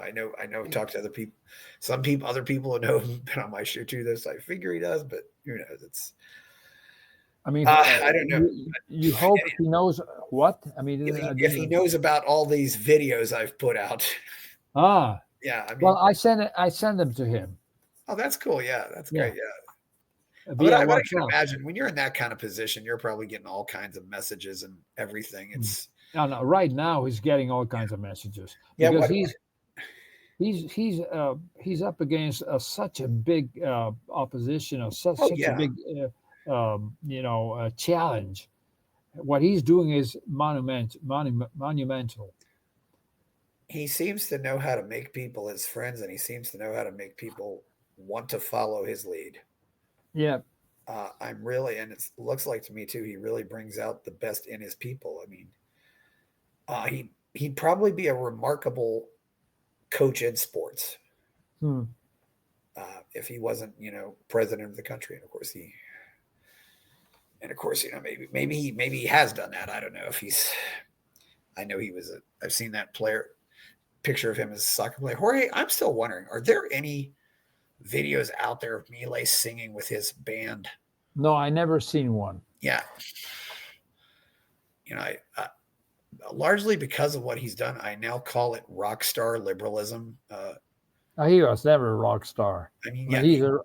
Speaker 2: I know. I've talked to other people, other people who know have been on my show too. This I figure he does, but who knows?
Speaker 1: I mean,
Speaker 2: I don't know.
Speaker 1: you hope he knows what? I mean, I
Speaker 2: If he
Speaker 1: didn't.
Speaker 2: knows about all these videos I've put out,
Speaker 1: Ah,
Speaker 2: yeah. I
Speaker 1: well,
Speaker 2: mean,
Speaker 1: I send them to him.
Speaker 2: oh, that's cool. Yeah, that's
Speaker 1: Yeah,
Speaker 2: great. Yeah.
Speaker 1: via
Speaker 2: But I can
Speaker 1: WhatsApp.
Speaker 2: imagine when you're in that kind of position, you're probably getting all kinds of messages and everything.
Speaker 1: Mm.
Speaker 2: It's
Speaker 1: No, no. Right now, he's getting all kinds of messages
Speaker 2: yeah.
Speaker 1: because
Speaker 2: What?
Speaker 1: he's up against such a big opposition, or
Speaker 2: Oh
Speaker 1: such a
Speaker 2: yeah.
Speaker 1: big challenge. What he's doing is monumental.
Speaker 2: He seems to know how to make people his friends, and he seems to know how to make people want to follow his lead.
Speaker 1: Yeah.
Speaker 2: I'm really, and it looks like to me too, he really brings out the best in his people. I mean, he'd probably be a remarkable coach in sports
Speaker 1: Hmm.
Speaker 2: if he wasn't, president of the country. And of course, maybe he has done that. I don't know if he's. I know he was. I've seen that player picture of him as a soccer player. Jorge, I'm still wondering: are there any videos out there of Milei singing with his band?
Speaker 1: No, I never seen one.
Speaker 2: Yeah, largely because of what he's done, I now call it rock star liberalism.
Speaker 1: He was never a rock star.
Speaker 2: I mean,
Speaker 1: I mean,
Speaker 2: yeah,
Speaker 1: he's a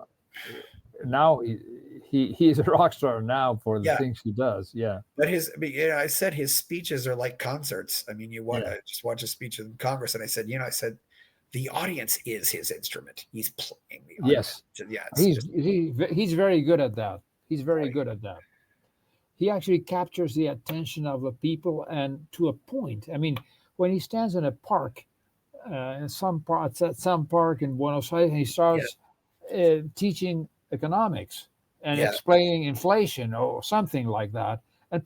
Speaker 1: now he's a rock star now for the
Speaker 2: yeah,
Speaker 1: things he does. Yeah,
Speaker 2: but I said his speeches are like concerts. I mean,
Speaker 1: yeah,
Speaker 2: I just watch a speech in Congress, and I said the audience is his instrument. He's playing the audience.
Speaker 1: yes.
Speaker 2: Yeah, it's just
Speaker 1: He's very good at that. He's very
Speaker 2: boy.
Speaker 1: good at that. He actually captures the attention of the people, and to a point. I mean, when he stands in a park, in some parts at some park in Buenos Aires, and he
Speaker 2: Yeah,
Speaker 1: starts teaching economics and
Speaker 2: yeah,
Speaker 1: explaining inflation or something like that, and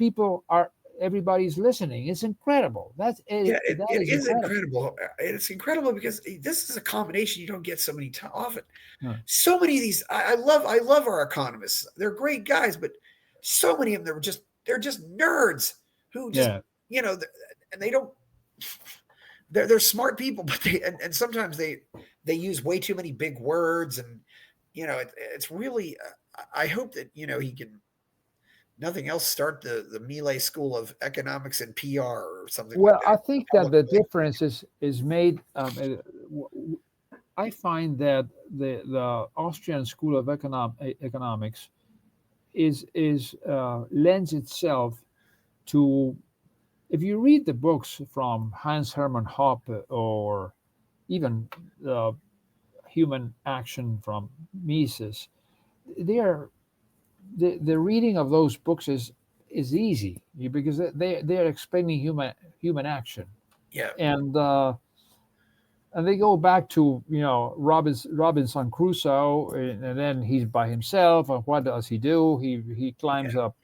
Speaker 1: everybody's listening. It's incredible.
Speaker 2: yeah.
Speaker 1: That
Speaker 2: It
Speaker 1: is
Speaker 2: is
Speaker 1: incredible.
Speaker 2: incredible. It's incredible because this is a combination you don't get so many often.
Speaker 1: Yeah.
Speaker 2: So many of these, I love our economists. They're great guys, but so many of them they're just nerds who just
Speaker 1: Yeah.
Speaker 2: and they don't. They're smart people, but and sometimes they use way too many big words, and it's really. I hope that he can nothing else start the Milei School of Economics and PR or something like
Speaker 1: Well, I
Speaker 2: that.
Speaker 1: think that the difference is made. I find that the Austrian School of Economics is lends itself to, if you read the books from Hans Hermann Hoppe or even Human Action from Mises, they're the reading of those books is easy because they're explaining human action,
Speaker 2: Yeah,
Speaker 1: and they go back to Robinson Crusoe, and then he's by himself, and what does he do? He
Speaker 2: yeah,
Speaker 1: climbs up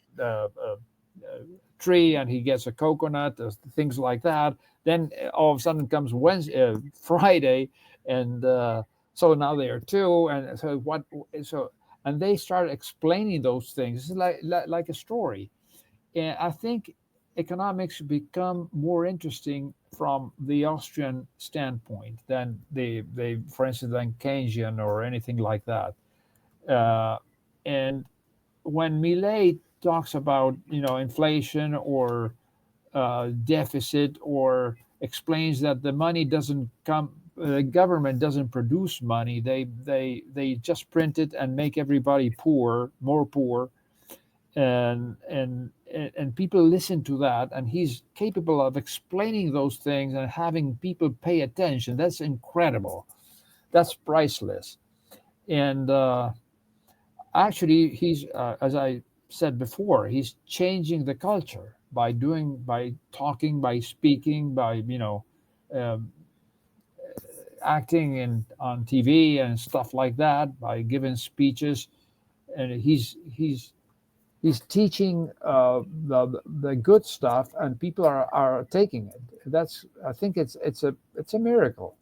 Speaker 1: tree and he gets a coconut, things like that. Then all of a sudden comes Wednesday, Friday, and so now they are two. And so what? So and they start explaining those things. It's like a story, and I think economics become more interesting from the Austrian standpoint than for instance, than Keynesian or anything like that. Uh, and when Millet talks about inflation or deficit, or explains that the money doesn't come, the government doesn't produce money, they just print it and make everybody poor, more poor, and people listen to that, and he's capable of explaining those things and having people pay attention. That's incredible. That's priceless. And actually, he's as I said before, he's changing the culture by talking, by speaking, by um, acting in on TV and stuff like that, by giving speeches, and he's teaching the good stuff, and people are taking it. That's I think it's a miracle.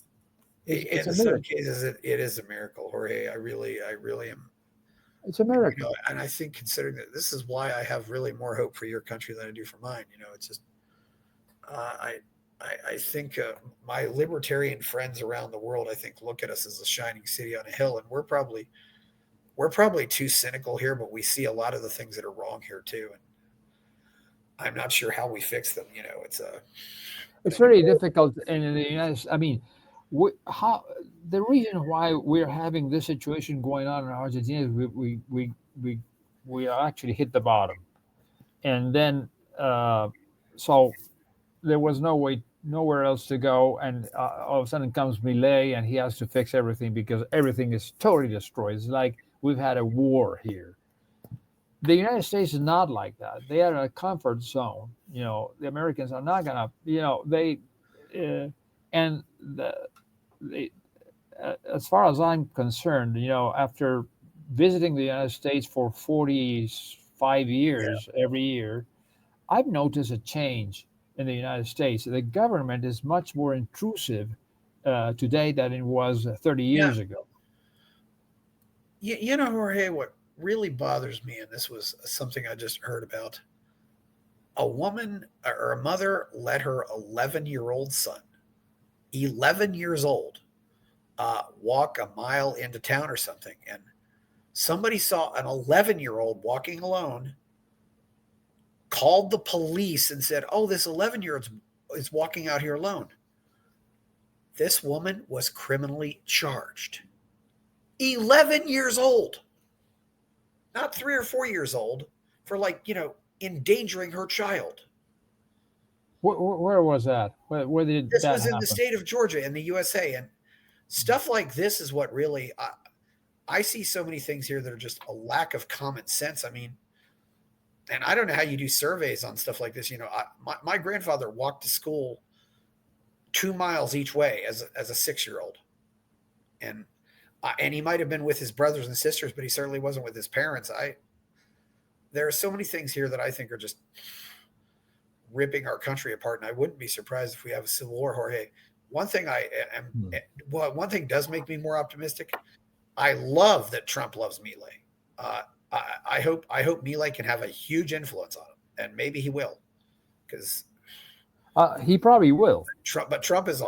Speaker 1: It's
Speaker 2: In
Speaker 1: a
Speaker 2: some
Speaker 1: miracle.
Speaker 2: cases, it is a miracle, Jorge. I really am.
Speaker 1: It's a miracle.
Speaker 2: And I think considering that this is why I have really more hope for your country than I do for mine. It's just I I think my libertarian friends around the world, I think, look at us as a shining city on a hill, and we're probably too cynical here, but we see a lot of the things that are wrong here too, and I'm not sure how we fix them. It's a
Speaker 1: It's very difficult in the United States. I mean, how the reason why we're having this situation going on in Argentina is we we actually hit the bottom, and then so there was nowhere else to go, and all of a sudden comes Millet, and he has to fix everything because everything is totally destroyed. It's like we've had a war here. The United States is not like that. They are in a comfort zone. The Americans are not gonna. And they, as far as I'm concerned, after visiting the United States for 45
Speaker 2: yeah,
Speaker 1: years every year, I've noticed a change in the United States. The government is much more intrusive today than it was 30
Speaker 2: yeah.
Speaker 1: years ago.
Speaker 2: Jorge, what really bothers me, and this was something I just heard about, a woman or a mother let her 11-year-old son, 11 years old, walk a mile into town or something, and somebody saw an 11-year-old walking alone, called the police and said, "Oh, this 11-year-old is walking out here alone." This woman was criminally charged. 11 years old, not 3 or 4 years old, for endangering her child.
Speaker 1: Where was that? Where did
Speaker 2: This
Speaker 1: that
Speaker 2: was in the
Speaker 1: happen?
Speaker 2: state of Georgia in the USA. And stuff like this is what really, I see so many things here that are just a lack of common sense. I mean, and I don't know how you do surveys on stuff like this. My grandfather walked to school 2 miles each way as a 6-year-old, and he might have been with his brothers and sisters, but he certainly wasn't with his parents. There are so many things here that I think are just ripping our country apart, and I wouldn't be surprised if we have a civil war, Jorge. One thing
Speaker 1: Hmm.
Speaker 2: one thing does make me more optimistic. I love that Trump loves Milei. I hope Milei can have a huge influence on him, and maybe he will, because
Speaker 1: He probably will.
Speaker 2: Trump is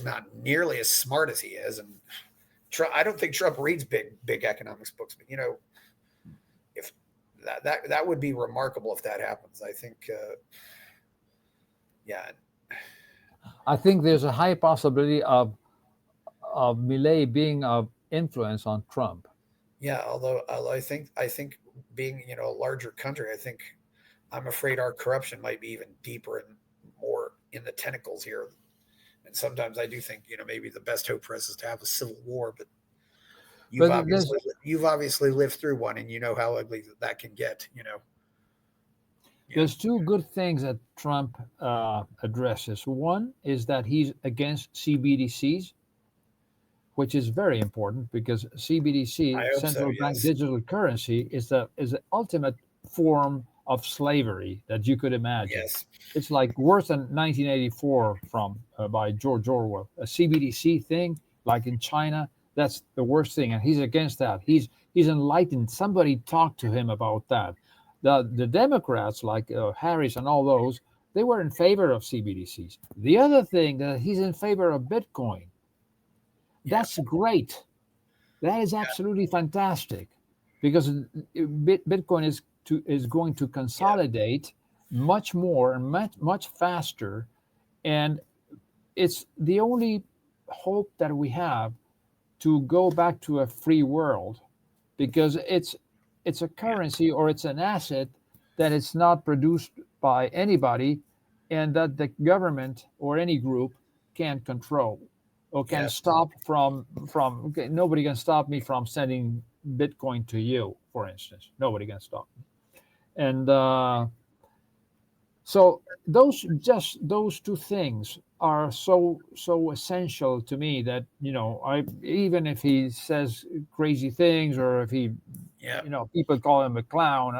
Speaker 2: not nearly as smart as he is, and I don't think Trump reads big economics books, but if that would be remarkable if that happens. I think, yeah,
Speaker 1: I think there's a high possibility of Millet being of influence on Trump.
Speaker 2: yeah. Although I think being a larger country, I'm afraid our corruption might be even deeper and more in the tentacles here. And sometimes I do think maybe the best hope for us is to have a civil war, but you've
Speaker 1: But there's
Speaker 2: obviously you've obviously lived through one, and you know how ugly that can get. Yeah,
Speaker 1: there's two good things that Trump addresses. One is that he's against CBDCs, which is very important because
Speaker 2: I
Speaker 1: CBDC,
Speaker 2: hope so.
Speaker 1: central bank
Speaker 2: Yes.
Speaker 1: digital currency, is the ultimate form of slavery that you could imagine.
Speaker 2: Yes.
Speaker 1: It's like worse than 1984 from by George Orwell. A CBDC thing, like in China, that's the worst thing, and he's against that. He's enlightened. Somebody talked to him about that. The Democrats, like Harris and all those, they were in favor of CBDCs. The other thing that he's in favor of Bitcoin.
Speaker 2: Yeah.
Speaker 1: That's great. That is absolutely fantastic, because Bitcoin is going to consolidate much more and much faster, and it's the only hope that we have to go back to a free world, because it's a currency, or it's an asset that is not produced by anybody, and that the government or any group can't control or can
Speaker 2: Yes.
Speaker 1: stop from okay, nobody can stop me from sending Bitcoin to you, for instance. Nobody can stop me. And so those two things are so essential to me, that I, even if he says crazy things, or if he,
Speaker 2: Yeah.
Speaker 1: people call him a clown,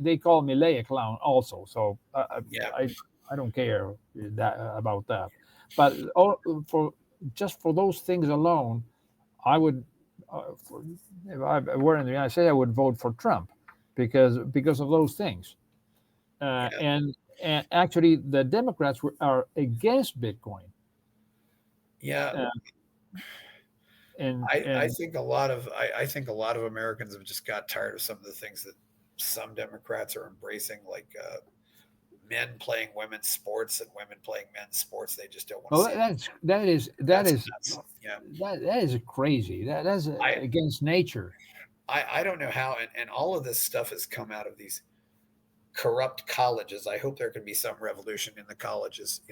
Speaker 1: they call Milei a clown also, so
Speaker 2: Yeah.
Speaker 1: I don't care about that. But for just for those things alone, I would, if I were in the United States, I would vote for Trump, because of those things.
Speaker 2: Yeah.
Speaker 1: And actually, the Democrats are against Bitcoin.
Speaker 2: Yeah.
Speaker 1: Uh, and
Speaker 2: I
Speaker 1: and
Speaker 2: think a lot of I think a lot of Americans have just got tired of some of the things that some Democrats are embracing, like men playing women's sports and women playing men's sports. They just don't want to
Speaker 1: well,
Speaker 2: see it.
Speaker 1: that
Speaker 2: That's
Speaker 1: is
Speaker 2: nuts. Yeah.
Speaker 1: that is crazy. That's
Speaker 2: I
Speaker 1: against nature.
Speaker 2: I don't know how, and all of this stuff has come out of these corrupt colleges. I hope there can be some revolution in the colleges,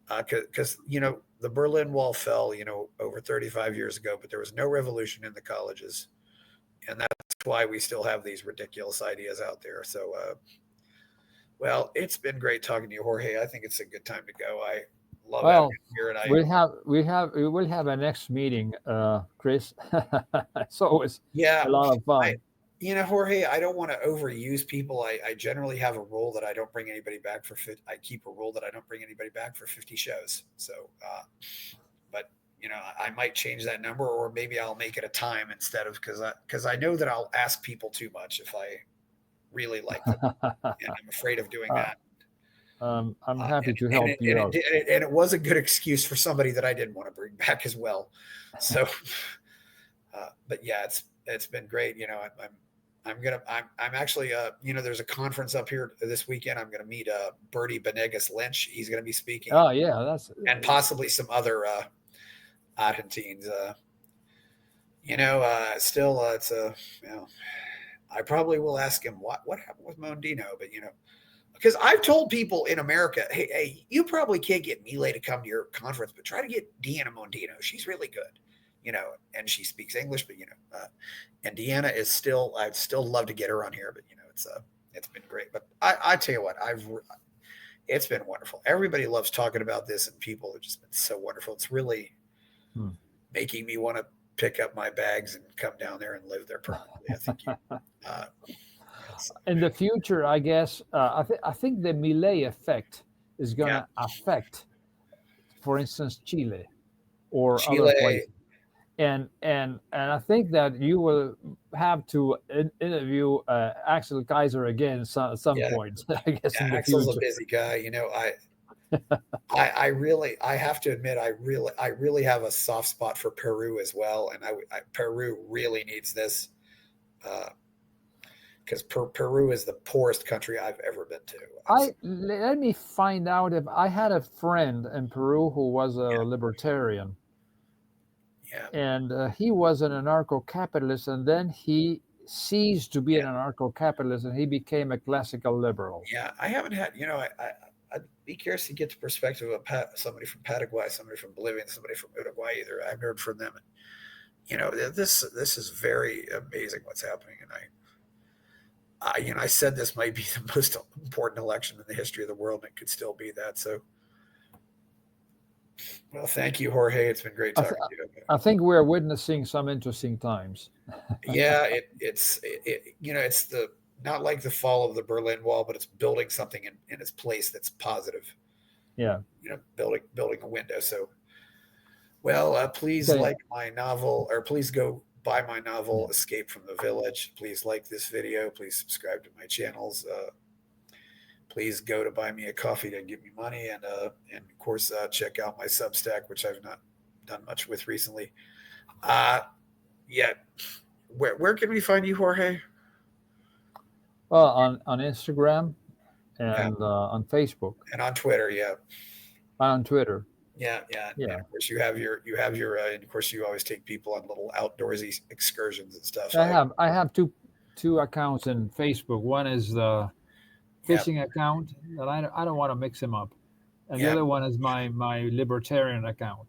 Speaker 2: because the Berlin Wall fell, over 35 years ago, but there was no revolution in the colleges, and that's why we still have these ridiculous ideas out there. So, well, it's been great talking to you, Jorge. I think it's a good time to go. I love having
Speaker 1: Well,
Speaker 2: you here, and
Speaker 1: we will have a next meeting, Chris. It's always
Speaker 2: yeah,
Speaker 1: a lot of
Speaker 2: I
Speaker 1: fun.
Speaker 2: Jorge, I don't want to overuse people. I generally have a rule that I don't bring anybody back for 50. I keep a rule that I don't bring anybody back for 50 shows. So, but I might change that number, or maybe I'll make it a time instead of, because I know that I'll ask people too much if I really like them, and I'm afraid of doing
Speaker 1: uh,
Speaker 2: that.
Speaker 1: I'm
Speaker 2: Uh,
Speaker 1: happy
Speaker 2: and,
Speaker 1: to
Speaker 2: and,
Speaker 1: help
Speaker 2: it,
Speaker 1: you
Speaker 2: and,
Speaker 1: out.
Speaker 2: it was a good excuse for somebody that I didn't want to bring back as well. So, but yeah, it's been great. I'm actually there's a conference up here this weekend. I'm gonna meet Bertie Benegas Lynch. He's gonna be speaking,
Speaker 1: Oh yeah, that's
Speaker 2: and possibly some other Argentines. Still it's a I probably will ask him what happened with Mondino, but because I've told people in America, hey, you probably can't get Milei to come to your conference, but try to get Deanna Mondino. She's really good, and she speaks English, but and Deanna is still, I'd still love to get her on here, but it's been great. But I tell you what, it's been wonderful. Everybody loves talking about this, and people have just been so wonderful. It's really making me want to pick up my bags and come down there and live there permanently. I think
Speaker 1: in the future, I guess. I think the Millet effect is going
Speaker 2: yeah,
Speaker 1: to affect, for instance, Chile or other
Speaker 2: Chile.
Speaker 1: places. And I think that you will have to interview Axel Kaiser again at some
Speaker 2: Yeah,
Speaker 1: point. I guess
Speaker 2: yeah.
Speaker 1: in the
Speaker 2: Axel's a
Speaker 1: future.
Speaker 2: busy guy. I really, I have to admit, I really have a soft spot for Peru as well, and Peru really needs this, because Peru is the poorest country I've ever been to.
Speaker 1: Let me find out if I had a friend in Peru who was a
Speaker 2: Yeah,
Speaker 1: libertarian,
Speaker 2: yeah,
Speaker 1: and he was an anarcho-capitalist, and then he ceased to be
Speaker 2: yeah,
Speaker 1: an anarcho-capitalist, and he became a classical liberal.
Speaker 2: yeah. I haven't had, I'd be curious to get the perspective of somebody from Paraguay, somebody from Bolivia, and somebody from Uruguay. Either I've heard from them. This is very amazing what's happening, and I said this might be the most important election in the history of the world, and it could still be that. So, well, thank you, Jorge. It's been great talking to you.
Speaker 1: I think we're witnessing some interesting times.
Speaker 2: Yeah, it's not like the fall of the Berlin Wall, but it's building something in its place that's positive.
Speaker 1: Yeah.
Speaker 2: Building a window. So, well, please like my novel, or please go buy my novel, Escape from the Village. Please like this video. Please subscribe to my channels. Please go to Buy Me a Coffee to give me money, and of course check out my Substack, which I've not done much with recently. Yeah, where can we find you, Jorge?
Speaker 1: Well, on Instagram and on Facebook
Speaker 2: and on Twitter, yeah,
Speaker 1: on Twitter.
Speaker 2: Yeah. And of course, you have your, and of course, you always take people on little outdoorsy excursions and stuff.
Speaker 1: I have two accounts in Facebook. One is the fishing account that I don't want to mix them up, and the other one is my libertarian account.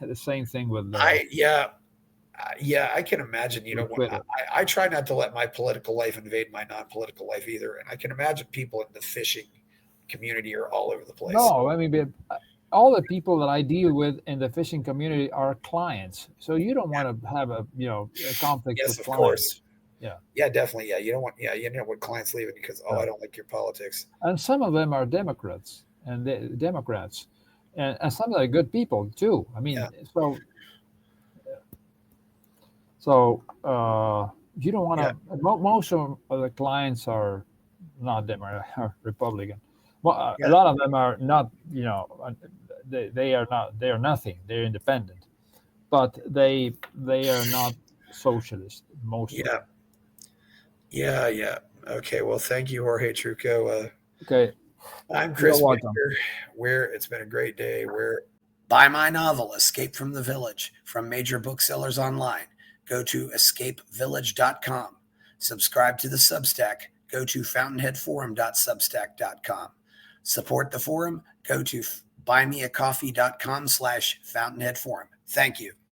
Speaker 1: The same thing with
Speaker 2: I can imagine. I try not to let my political life invade my non-political life either, and I can imagine people in the fishing community are all over the place.
Speaker 1: No, I mean, all the people that I deal with in the fishing community are clients, so you don't want to have a conflict with clients.
Speaker 2: Of course.
Speaker 1: Yeah,
Speaker 2: definitely. Yeah, you don't want. Yeah, you know what clients leaving because I don't like your politics.
Speaker 1: And some of them are Democrats, and and some of them are good people too. I mean, so you don't want to. Most of the clients are not Democrat, are Republican. Well, a lot of them are not. They are not. They are nothing. They're independent, but they are not socialist. Most of them.
Speaker 2: Yeah. Okay. Well, thank you, Jorge Trucco.
Speaker 1: Okay.
Speaker 2: I'm Chris Baker. It's been a great day. Buy my novel, Escape from the Village, from major booksellers online. Go to escapevillage.com. Subscribe to the Substack. Go to fountainheadforum.substack.com. Support the forum. Go to buymeacoffee.com/fountainheadforum. Thank you.